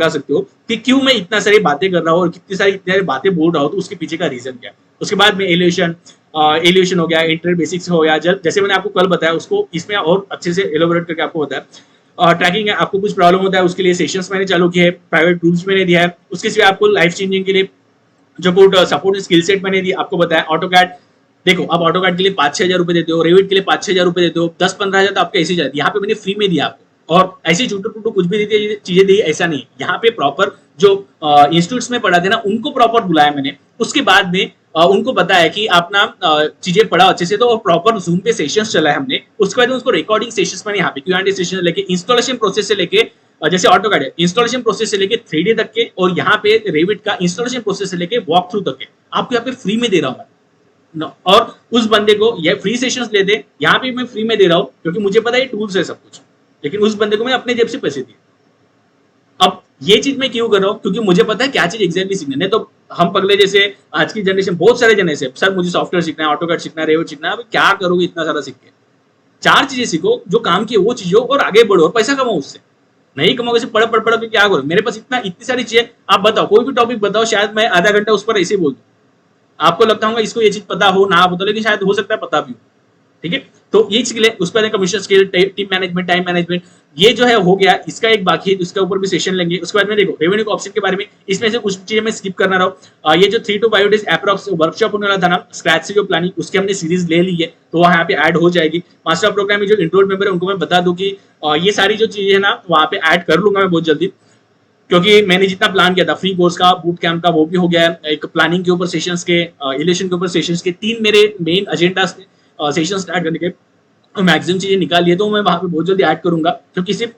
सकते हो कि क्यों मैं इतना सारी बातें कर रहा हूँ और कितनी सारी बातें बोल रहा हूँ, तो उसके पीछे का रीजन क्या है। उसके बाद में एलिवेशन हो गया, इंटरनेट बेसिक्स हो गया, जैसे मैंने आपको कल बताया उसको इसमें और अच्छे से एलोबरेट करके आपको बताया। ट्रैकिंग है, आपको कुछ प्रॉब्लम होता है उसके लिए सेशंस मैंने चालू किए, प्राइवेट ग्रुप्स मैंने दिया है। उसके सिवा आपको लाइफ चेंजिंग के लिए जो कोड सपोर्ट स्किल सेट मैंने दिया, आपको बताया। ऑटोकैड देखो, आप ऑटोकैड के लिए 5-6 हजार रुपए देते हो, रेविट के लिए 5-6 हजार रुपए देते हो, 10-15 हजार तो आपके ऐसे जाते, यहाँ पे मैंने फ्री में दिया आपको। और ऐसी चूटू टूटू कुछ भी चीजें दी ऐसा नहीं, यहाँ पे प्रॉपर जो इंस्टीट्यूट्स में पढ़ाते ना उनको प्रॉपर बुलाया मैंने। उसके बाद में उनको बताया कि आप ना चीजें पढ़ा अच्छे से, तो प्रॉपर जूम पे सेशंस चलाए हमने। उसके बाद उसको रिकॉर्डिंग सेशंस में यहाँ पे Q&A सेशन लेके इंस्टॉलेशन प्रोसेस से लेके जैसे ऑटोकैड इंस्टॉलेशन प्रोसेस से लेके 3D तक के, और यहाँ पे रेविट का इंस्टॉलेशन प्रोसेस से लेके वॉक थ्रू तक के आपको यहाँ पे फ्री में दे रहा हूँ मैं। और उस बंदे को ये फ्री सेशंस लेते, यहाँ पे मैं फ्री में दे रहा हूँ क्योंकि मुझे पता है टूल्स है सब कुछ, लेकिन उस बंदे को मैं अपने जेब से पैसे दिए। अब ये चीज मैं क्यों कर रहा हूँ, क्योंकि मुझे पता है क्या चीज एग्जैक्टली सीखना है। तो हम पगले जैसे आज की जनरेशन बहुत सारे जने से सर मुझे सॉफ्टवेयर सीखना है, ऑटोकैड सीखना है, रेविट सीखना है। क्या करोगे इतना सारा सीख के? 4 चीजें सीखो जो काम की वो चीजें और आगे बढ़ो और पैसा कमाओ उससे। नहीं कमाओगे से पढ़ के क्या करो? मेरे पास इतनी सारी चीजें, आप बताओ कोई भी टॉपिक बताओ, शायद मैं आधा घंटा उस पर ऐसे बोल दूं, आपको लगता होगा इसको ये चीज पता हो ना पता, लेकिन शायद हो सकता है पता भी हो। ठीक है, तो ये चीज उस पर commission skill, team management, time management, ये जो है हो गया। इसका एक बाकी है, इसके ऊपर भी सेशन लेंगे। उसके बाद में देखो रेवेन्यू ऑप्शन के बारे में, इसमें से कुछ चीजें मैं स्किप करना रहा हूँ। ये जो 3 to 5 days अप्रॉक्स वर्कशॉप होने वाला था ना स्क्रैच से जो प्लानिंग, उसकी हमने सीरीज ले ली है, तो वहाँ यहाँ पे ऐड हो जाएगी। मास्टर प्रोग्राम में जो इंट्रोड मेंबर है उनको मैं बता दूं कि ये सारी जो चीजें है ना वहाँ पे ऐड कर लूंगा मैं बहुत जल्दी, क्योंकि मैंने जितना प्लान किया था फ्री कोर्स का, बूट कैंप का, वो भी हो गया है। एक प्लानिंग के ऊपर सेशंस के, इलेक्शन के ऊपर सेशंस के 3 मेरे मेन एजेंडा सेशन स्टार्ट करने के मैक्सिमम चीजें निकाल लिए, तो मैं वहां पे बहुत जल्दी ऐड करूंगा, क्योंकि सिर्फ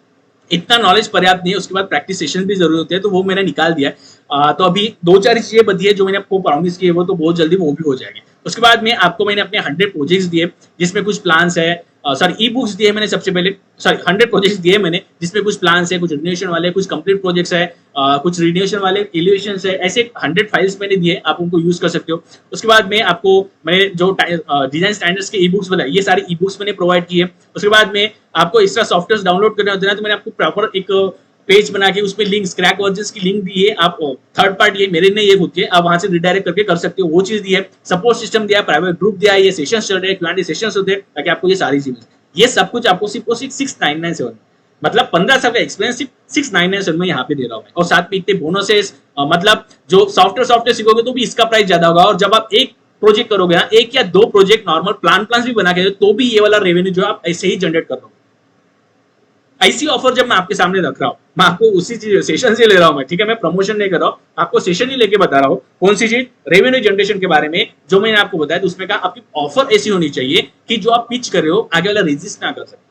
इतना नॉलेज पर्याप्त नहीं है, उसके बाद प्रैक्टिस सेशन भी जरूरी होते हैं, तो वो मैंने निकाल दिया है। तो अभी 2-4 चीजें बची है जो मैंने आपको प्रॉमिस की है, वो तो बहुत जल्दी वो भी हो जाएगी। उसके बाद में आपको मैंने अपने 100 प्रोजेक्ट्स दिए, जिसमें कुछ प्लान्स है, सॉरी ई बुक्स दिए मैंने सबसे पहले, सॉरी 100 प्रोजेक्ट्स दिए मैंने, जिसमें कुछ प्लान्स है, कुछ रिन्यूएशन वाले, कुछ कंप्लीट प्रोजेक्ट्स है, कुछ रिन्यूएशन वाले, एलिवेशन है, ऐसे 100 फाइल्स मैंने दिए, आप उनको यूज कर सकते हो। उसके बाद में आपको मैंने जो डिजाइन स्टैंडर्ड्स के ई बुक्स बताए, ये सारे ई बुक्स मैंने प्रोवाइड किए। उसके बाद में आपको एक्स्ट्रा सॉफ्टवेयर डाउनलोड करने होते हैं, तो मैंने आपको प्रॉपर एक पेज बना के उसमें लिंक, क्रैक वर्जन्स की लिंक दी है। आप थर्ड पार्टी है, मेरे नहीं ये खुद के, आप वहां से रिडायरेक्ट करके कर सकते हो, वो चीज दी है। सपोर्ट सिस्टम दिया है, प्राइवेट ग्रुप दिया है, ये सेशंस चल रहे हैं, Q&A सेशंस होते हैं, ताकि आपको ये सारी चीजें, ये सब कुछ आपको सिर्फ 6997, मतलब 15 साल का एक्सपीरियंस सिर्फ 6997 में यहाँ पे दे रहा हूँ। और साथ में इतने बोनसेस, मतलब जो सॉफ्टवेयर सीखोगे तो भी इसका प्राइस ज्यादा होगा। और जब आप एक प्रोजेक्ट करोगे ना, 1 या 2 प्रोजेक्ट नॉर्मल प्लान भी बना के, तो भी ये वाला रेवेन्यू जो आप ऐसे ही जनरेट कर रहे हो। ऐसी ऑफर जब मैं आपके सामने रख रहा हूँ, मैं आपको उसी चीज सेशन से ले रहा हूँ मैं, ठीक है, मैं प्रमोशन नहीं कर रहा हूँ, आपको सेशन ही लेके बता रहा हूँ। कौन सी चीज? रेवेन्यू जनरेशन के बारे में जो मैंने आपको बताया, तो उसमें कहा आपकी ऑफर ऐसी होनी चाहिए कि जो आप पिच कर रहे हो आगे वाला रेजिस्ट ना कर सके,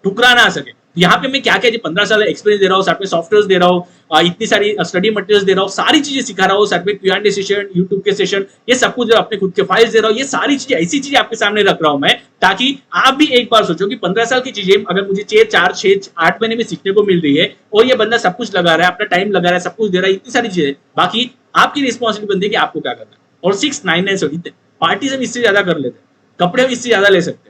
ठुकरा ना सके। यहाँ पे मैं क्या क्या 15 साल एक्सपीरियंस दे रहा हूँ, साथ में सॉफ्टवेयर दे रहा हूँ, इतनी सारी स्टडी मटेरियल्स दे रहा हूँ, सारी चीजें सिखा रहा हूँ, साथ में Q&A सेशन, यूट्यूब के सेशन, ये सब कुछ अपने खुद के फाइल्स दे रहा हूँ। ये सारी चीजें, ऐसी चीजें आपके सामने रख रहा हूँ मैं, ताकि आप भी एक बार सोचो कि 15 साल की चीजें अगर मुझे 4-6-8 महीने में सीखने को मिल रही है, और ये बंदा सब कुछ लगा रहा है, अपना टाइम लगा रहा है, सब कुछ दे रहा है, इतनी सारी चीजें, बाकी आपकी रिस्पॉन्सिबिलिटी बनती है कि आपको क्या करना है। और 699 पार्टी से इससे ज्यादा कर लेते, कपड़े हम इससे ज्यादा ले सकते,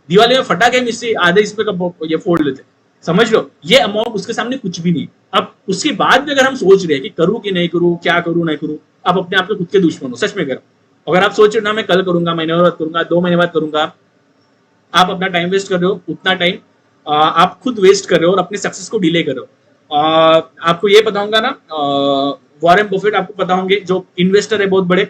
दिवाली में फटाके हम इससे आधे इसमें ये फोड़ लेते, समझ लो, ये अमाउंट उसके सामने कुछ भी नहीं। अब उसके बाद भी अगर हम सोच रहे हैं कि करूं कि नहीं करूं, क्या करूं नहीं करूं, आप अपने आप के खुद के दुश्मन हो, सच में करो। अगर आप सोच रहे हो ना मैं कल करूंगा, महीने बाद करूंगा, 2 महीने बाद करूंगा, आप अपना टाइम वेस्ट कर रहे हो। उतना टाइम आप खुद वेस्ट कर रहे हो और अपने सक्सेस को डिले कर रहे हो। आपको ये बताऊंगा ना, वॉरेन बफेट आपको पता होंगे, जो इन्वेस्टर है बहुत बड़े,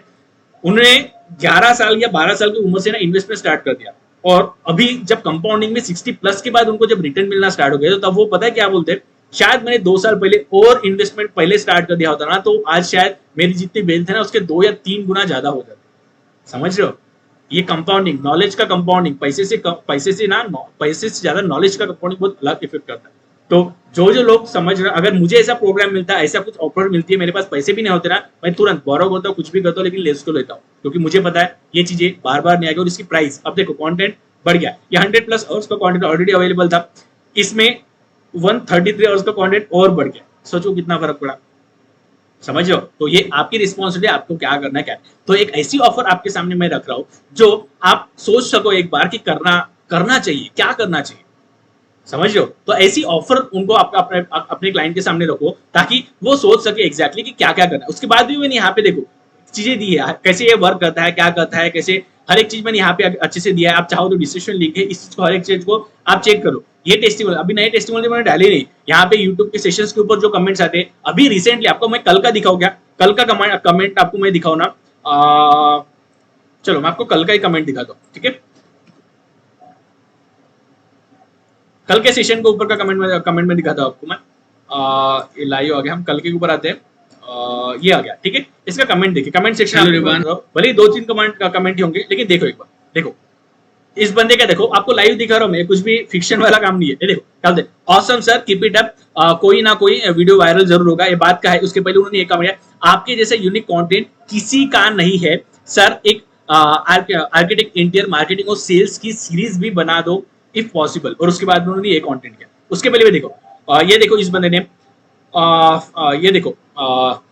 उन्होंने 11 साल या 12 साल की उम्र से ना इन्वेस्टमेंट स्टार्ट कर दिया, और अभी जब कंपाउंडिंग में 60+ के बाद उनको जब रिटर्न मिलना स्टार्ट हो गया, तो तब वो पता है क्या बोलते हैं, शायद मैंने 2 साल पहले और इन्वेस्टमेंट पहले स्टार्ट कर दिया होता ना, तो आज शायद मेरी जितनी वेल्थ है ना उसके 2 या 3 गुना ज्यादा हो जाता। समझ रहे हो? ये कंपाउंडिंग, नॉलेज का कंपाउंडिंग, पैसे से ज्यादा नॉलेज का कंपाउंडिंग बहुत अलग इफेक्ट करता है। तो जो लोग समझ रहे, अगर मुझे ऐसा प्रोग्राम मिलता है, ऐसा कुछ ऑफर मिलती है, मेरे पास पैसे भी नहीं होते ना, मैं तुरंत बोरो होता हूँ, कुछ भी करता हूँ, लेकिन लेस को लेता हूँ, क्योंकि मुझे पता है ये चीजें बार बार नहीं आएगी। और इसकी प्राइस, अब देखो कंटेंट बढ़ गया, ये 100+ आवर्स का कंटेंट ऑलरेडी अवेलेबल था, इसमें 133 आवर्स का कंटेंट और बढ़ गया। सोचो कितना फर्क पड़ा, समझ लो। तो ये आपकी रिस्पॉन्सिबिलिटी, आपको क्या करना है क्या। तो एक ऐसी ऑफर आपके सामने मैं रख रहा हूँ जो आप सोच सको एक बार कि करना चाहिए, क्या करना चाहिए, समझ लो। तो ऐसी ऑफर उनको अपने क्लाइंट के सामने रखो, ताकि वो सोच सके एग्जैक्टली कि क्या क्या करना है। उसके बाद भी मैंने यहाँ पे देखो चीजें दी है, कैसे ये वर्क करता है, क्या करता है, कैसे हर एक चीज मैंने यहाँ पे अच्छे से दिया है। आप चाहो तो डिस्क्रिप्शन लिंक है, इस चीज को, हर एक चीज को आप चेक करो। ये टेस्टिमोनियल, अभी नए टेस्टिमोनियल मैंने डाले नहीं यहाँ पे, यूट्यूब के सेशंस के ऊपर जो कमेंट्स आते हैं अभी रिसेंटली, आपको मैं कल का दिखाऊँ क्या, कल का कमेंट आपको मैं दिखाऊँ ना, चलो मैं आपको कल का ही कमेंट दिखाता हूँ, ठीक है। कल के सेशन के ऊपर का कमेंट में दिखाता हूँ आपको मैं। ये लाइव आ गया, हम कल के ऊपर आते हैं। ये आ गया, ठीक है। इसका कमेंट देखिए, कमेंट सेक्शन भले ही 2-3 कमेंट ही होंगे, लेकिन देखो एक बार, देखो इस बंदे का, देखो आपको लाइव दिखा रहा हूं मैं, कुछ भी फिक्शन वाला काम नहीं है। ये देखो क्या बोलते, awesome sir, keep it up, कोई ना कोई वीडियो वायरल जरूर होगा, ये बात का है। उसके पहले उन्होंने ये कहा है, आपके जैसे यूनिक कंटेंट किसी का नहीं है सर, एक आर्किटेक्ट इंटीरियर मार्केटिंग और सेल्स की सीरीज भी बना दो इफ पॉसिबल। और उसके बाद उन्होंने ये कंटेंट किया। उसके पहले भी देखो, ये देखो इस बंदे ने ये देखो,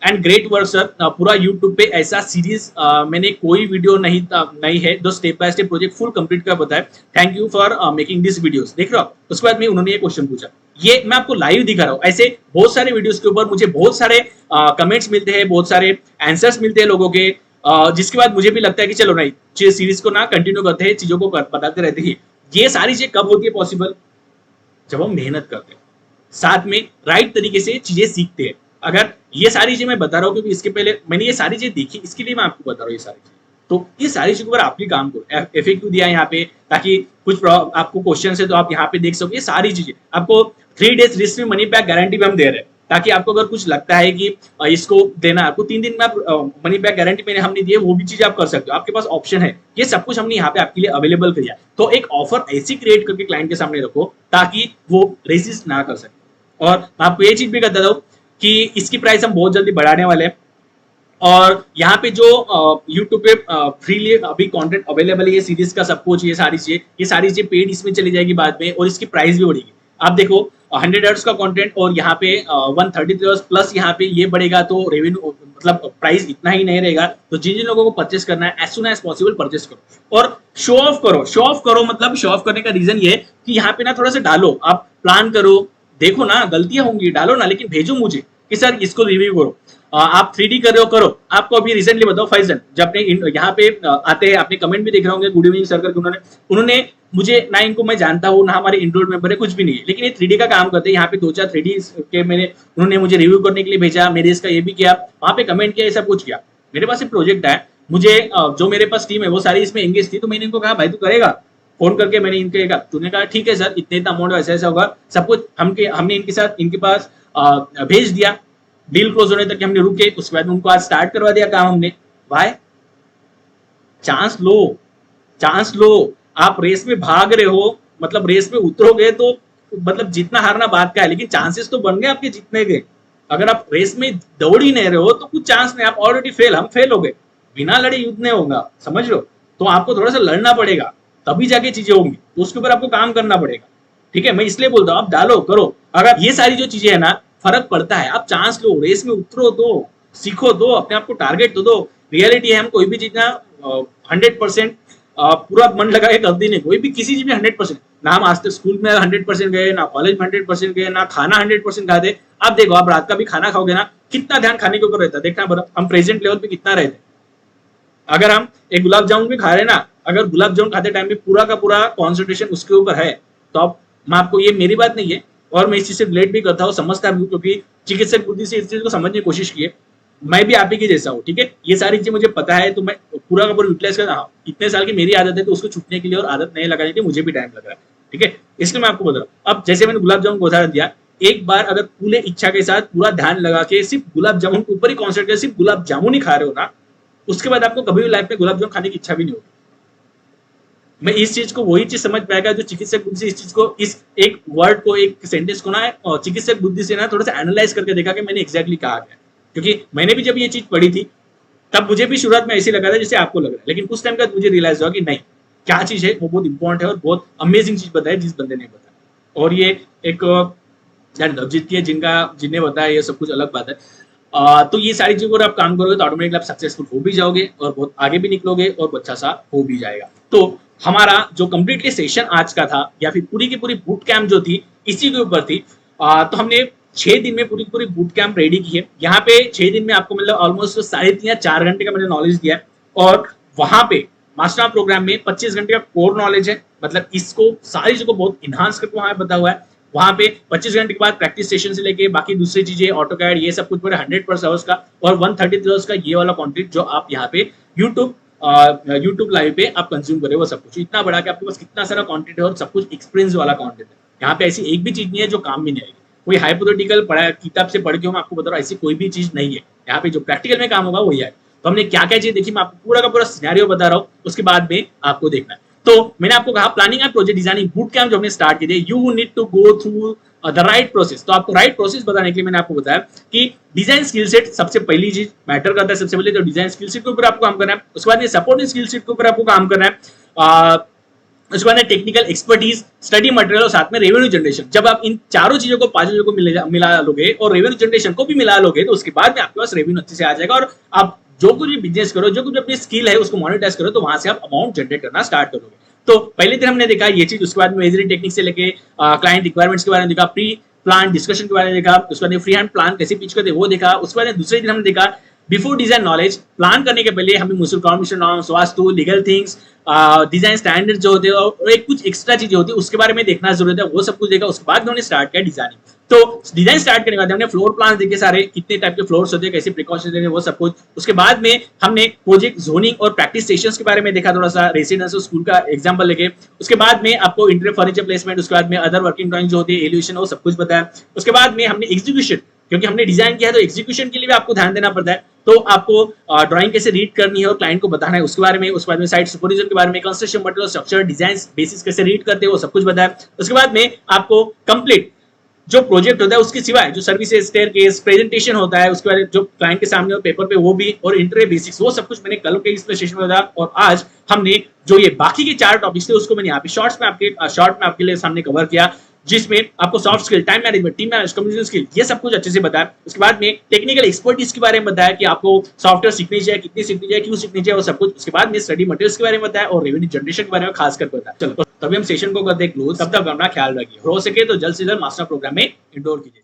एंड ग्रेट वर्क सर, पूरा यूट्यूब पे ऐसा सीरीज मैंने कोई वीडियो नहीं है जो step by step project full complete कर बताया। Thank you for making this videos. देख रहे हो, उसके बाद में उन्होंने ये क्वेश्चन पूछा, ये मैं आपको लाइव दिखा रहा हूँ। ऐसे बहुत सारे वीडियोस के ऊपर मुझे बहुत सारे कमेंट्स मिलते हैं, बहुत सारे आंसर्स मिलते हैं लोगों के, जिसके बाद मुझे भी लगता है कि चलो नहीं, सीरीज को ना कंटिन्यू करते हैं, चीजों को बताते रहते हैं। ये सारी चीजें कब होती है पॉसिबल? जब हम मेहनत करते हैं, साथ में राइट तरीके से चीजें सीखते हैं। अगर ये सारी चीजें मैं बता रहा हूँ क्योंकि इसके पहले मैंने ये सारी चीजें देखी, इसके लिए मैं आपको बता रहा हूँ ये सारी चीजें। तो ये सारी चीजों पर आप भी काम करो। FAQ दिया है यहाँ पे, ताकि कुछ आपको क्वेश्चन है तो आप यहाँ पे देख सको। ये सारी चीजें आपको 3 डेज रिस्क में मनी बैक गारंटी भी हम दे रहे हैं, ताकि आपको अगर कुछ लगता है कि इसको देना, आपको 3 दिन में आप मनी बैक गारंटी मैंने हमने दी है, वो भी चीज आप कर सकते हो, आपके पास ऑप्शन है। ये सब कुछ हमने यहाँ पे आपके लिए अवेलेबल किया। तो एक ऑफर ऐसी क्रिएट करके क्लाइंट के सामने रखो ताकि वो रेजिस्ट ना कर सके। और मैं आपको ये चीज भी कहता हूँ कि इसकी प्राइस हम बहुत जल्दी बढ़ाने वाले हैं। और यहाँ पे जो YouTube पे फ्रीली अभी कंटेंट अवेलेबल है, ये सीरीज का सब कुछ, ये सारी चीजें पेड इसमें चली जाएगी बाद में, और इसकी प्राइस भी बढ़ेगी। आप देखो 100 हर्ट्ज का कंटेंट और यहाँ पे 133 हर्ट्ज प्लस यहाँ पे ये बढ़ेगा, तो रेवेन्यू मतलब प्राइस इतना ही नहीं रहेगा। तो जिन लोगों को परचेस करना है, as soon as possible purchase करो और शो ऑफ करो। शो ऑफ करो मतलब शो ऑफ करने का रीजन ये कि यहाँ पे ना थोड़ा सा डालो, आप प्लान करो, देखो ना गलतियां होंगी, डालो ना, लेकिन भेजो मुझे कि सर इसको रिव्यू करो। आप 3D कर रहे हो, करो। आपको अभी रिसेंटली बताओ, फैजन जब अपने यहाँ पे आते हैं, आपने कमेंट भी देख रहे होंगे, गुड इवनिंग सर करके उन्होंने मुझे ना, इनको मैं जानता हूँ ना, हमारे इंडोर मेंबर है, कुछ भी नहीं है, लेकिन ये 3D का काम करते हैं। यहाँ पे 2-4 3D के उन्होंने मुझे रिव्यू करने के लिए भेजा, मेरे इसका ये भी किया, वहां पे कमेंट किया, ये सब कुछ किया। मेरे पास एक प्रोजेक्ट है, मुझे जो मेरे पास टीम है वो सारी इसमें एंगेज थी, तो मैंने इनको कहा भाई तू करेगा, फोन करके मैंने इनके कहा, तूने कहा ठीक है सर, इतने अमाउंट ऐसा ऐसा होगा, सब कुछ हमने इनके साथ इनके पास भेज दिया। डील क्लोज होने तक हमने रुके, उसके बाद उनको आज स्टार्ट करवा दिया काम हमने। भाई चांस लो, चांस लो। आप रेस में भाग रहे हो, मतलब रेस में उतरोगे तो मतलब जीतना हारना बात का है, लेकिन चांसेस तो बन गए आपके जीतने के। अगर आप रेस में दौड़ ही नहीं रहे हो तो कुछ चांस नहीं, आप ऑलरेडी फेल, हम फेल हो गए। बिना लड़े युद्ध नहीं होगा, समझ लो। तो आपको थोड़ा सा लड़ना पड़ेगा, तभी जाके चीजें होंगी, तो उसके ऊपर आपको काम करना पड़ेगा। ठीक है, मैं इसलिए बोलता हूँ आप डालो, करो। अगर ये सारी जो चीजें है ना, फर्क पड़ता है। आप चांस लो, रेस में उतरो, दो सीखो, दो अपने आप को टारगेट तो दो। रियलिटी है, हम कोई भी चीज ना 100% पूरा मन लगा के करते नहीं, कोई भी किसी चीज में 100%। ना हम आज तक स्कूल में 100% गए, ना कॉलेज में 100% गए, ना खाना 100% खाते। आप देखो, आप रात का भी खाना खाओगे ना, कितना ध्यान खाने के ऊपर रहता है, देखना बड़ा हम प्रेजेंट लेवल पे कितना रहते। अगर हम एक गुलाब जामुन भी खा रहे ना, अगर गुलाब जामुन खाते टाइम में पूरा का पूरा कॉन्सेंट्रेशन उसके ऊपर है, तो आप, मैं आपको, ये मेरी बात नहीं है और मैं इस चीज से रिलेट भी करता हूँ, समझता भी हूँ, क्योंकि चिकित्सक बुद्धि से इस चीज को समझने की कोशिश की है। मैं भी आप ही के जैसा हूँ, ठीक है। ये सारी चीजें मुझे पता है, तो मैं पूरा का पूरा यूटिलाइज करता हूँ। इतने साल की मेरी आदत है, तो उसको छूटने के लिए और आदत नहीं लगाने के लिए मुझे भी टाइम लग रहा है, ठीक है। इसलिए मैं आपको बता रहा हूँ। अब जैसे मैंने गुलाब जामुन को उदाहरण दिया, एक बार अगर पूरे इच्छा के साथ पूरा ध्यान लगा के सिर्फ गुलाब जामुन के ऊपर ही कॉन्सेंट्रेट कर सिर्फ गुलाब जामुन ही खा रहे हो ना, उसके बाद आपको कभी भी लाइफ में गुलाब जामुन खाने की इच्छा भी नहीं होगी। मैं इस चीज को, वही चीज समझ पाएगा जो चिकित्सक बुद्धि से इस चीज को, इस एक वर्ड को, एक सेंटेंस को ना चिकित्सक बुद्धि से ना थोड़ा सा एनालाइज करके देखा कि मैंने एग्जैक्टली कहा क्या। क्योंकि मैंने भी जब ये चीज पढ़ी थी, तब मुझे भी शुरुआत में ऐसे लगा था जैसे आपको लग रहा है, लेकिन कुछ टाइम बाद मुझे रियलाइज हुआ कि नहीं, क्या चीज है वो बहुत इंपॉर्टेंट है और बहुत अमेजिंग चीज बताया जिस बंदे ने बताया। और ये एक लवजीत की जिन्हें बताया, ये सब कुछ अलग बात है। तो ये सारी चीजों पर आप काम करोगे तो ऑटोमेटिकली आप सक्सेसफुल हो भी जाओगे और बहुत आगे भी निकलोगे और अच्छा सा हो भी जाएगा। तो हमारा जो कंप्लीटली सेशन आज का था, या फिर पूरी की पूरी बूट कैंप जो थी, इसी के ऊपर थी। तो हमने 6 दिन में पूरी पूरी बूट कैंप रेडी की है। यहाँ पे 6 दिन में आपको मतलब ऑलमोस्ट 3.5 या 4 घंटे का मैंने नॉलेज दिया है, और वहां पे मास्टर प्रोग्राम में 25 घंटे का कोर नॉलेज है। मतलब इसको सारी चीजों को बहुत इन्हांस करके वहां पे बता हुआ है। वहां पे 25 घंटे के बाद प्रैक्टिस सेशन से लेके बाकी दूसरी चीजें, ऑटोकैड, ये सब कुछ पूरे 100% आवर्स का और 133 आवर्स का ये वाला कंटेंट जो आप यहाँ पे यूट्यूब लाइव पे आप कंज्यूम करें, वो सब कुछ इतना बड़ा कि आपके पास कितना सारा कंटेंट है और सब कुछ एक्सपीरियंस वाला कंटेंट है। यहाँ पे ऐसी एक भी चीज नहीं है जो काम भी नहीं आएगी। कोई हाइपोथेटिकल पढ़ा किताब से पढ़ के मैं आपको बता रहा हूँ, ऐसी कोई भी चीज नहीं है। यहाँ पे जो प्रैक्टिकल में काम होगा वही है। तो हमने क्या क्या चीज देखी, मैं आपको पूरा का पूरा सिनेरियो बता रहा हूँ, उसके बाद में आपको देखना है। तो मैंने आपको कहा planning and project designing boot camp जो हमने स्टार्ट किए थे, you need to go through the right process. तो आपको राइट प्रोसेस बताने के लिए मैंने आपको बताया कि डिजाइन स्किल सेट सबसे पहली चीज मैटर करता है। सबसे पहले तो डिजाइन स्किल सेट के ऊपर आपको काम करना है, उसके बाद सपोर्टिंग स्किल सेट के ऊपर आपको काम करना है, उसके बाद टेक्निकल एक्सपर्टीज, स्टडी मटेरियल और साथ में रेवेन्यू जनरेशन। जब आप इन चारों चीजों को, पांचों चीजों को मिला लोगे और रेवेन्यू जनरेशन को भी मिला लोगे, तो उसके बाद में आपके पास रेवेन्यू अच्छे से आ जाएगा और आप जो कुछ भी बिजनेस करो, जो कुछ अपनी स्किल है उसको मोनेटाइज करो, तो वहां से आप अमाउंट जनरेट करना स्टार्ट करोगे। तो पहले दिन हमने देखा ये चीज, उसके बाद में मेजरिंग टेक्निक से लेके क्लाइंट रिक्वायरमेंट्स के बारे में देखा, प्री प्लान डिस्कशन के बारे में देखा, उसके बाद फ्री हैंड प्लान कैसे पिच करते वो देखा। उसके बाद दूसरे दिन हमने देखा बिफोर डिजाइन नॉलेज, प्लान करने के पहले हमें municipal corporation norms, vastu, legal things, design standard जो होते हैं और एक कुछ एक्स्ट्रा चीजें होती है उसके बारे में देखना जरूरत है, वो सब कुछ देखा। उसके बाद उन्होंने स्टार्ट किया डिजाइनिंग। तो डिजाइन स्टार्ट करने के बाद हमने फ्लोर प्लान देखे सारे, कितने टाइप के फ्लोर्स होते हैं, कैसे प्रिकॉशन देने, वो सब कुछ। उसके बाद में हमने प्रोजेक्ट जोनिंग और प्रैक्टिस सेशंस के बारे में देखा, थोड़ा सा रेसिडेंशियल स्कूल का एग्जांपल लेके। उसके बाद में आपको इंटीरियर फर्नीचर प्लेसमेंट, उसके बाद में अदर वर्किंग ड्राइंग जो होती है, एलिवेशन, वो सब कुछ बताया। उसके बाद में हमने एग्जीक्यूशन, क्योंकि हमने डिजाइन किया है तो एग्जीक्यूशन के लिए भी आपको ध्यान देना पड़ता है। तो आपको ड्राइंग कैसे रीड करनी है और क्लाइंट को बताना है उसके बारे में। उसके बाद में साइट सुपरविजन के बारे में, construction material, structure, design basis कैसे रीड करते हैं वो सब कुछ बताया। उसके बाद में आपको कंप्लीट जो प्रोजेक्ट होता है उसके सिवाय जो सर्विसेज, स्टेयरकेस, प्रेजेंटेशन होता है, उसके बाद जो क्लाइंट के सामने हो पेपर पे वो भी, और इंटरव्यू बेसिक्स, वो सब कुछ मैंने कल के इस सेशन में बताया। और आज हमने जो ये बाकी के 4 टॉपिक्स थे उसको मैंने यहाँ पे शॉर्ट में आपके लिए सामने कवर किया, जिसमें आपको soft skill, time management, team management, communication skill, ये सब कुछ अच्छे से बताया। उसके बाद में टेक्निकल एक्सपर्टीज के बारे में बताया कि आपको सॉफ्टवेयर सीखनी चाहिए, कितनी सीखनी चाहिए, क्यों सीखनी चाहिए, वो सब कुछ। उसके बाद में स्टडी मटेरियल्स के बारे में बताया और रेवेन्यू जनरेशन के बारे में खासकर बताया। चलो, तभी हम सेशन को करते क्लोज। तब तक अपना ख्याल रखिए, हो सके तो जल्द से जल्द मास्टर प्रोग्राम में इनरोल कीजिए।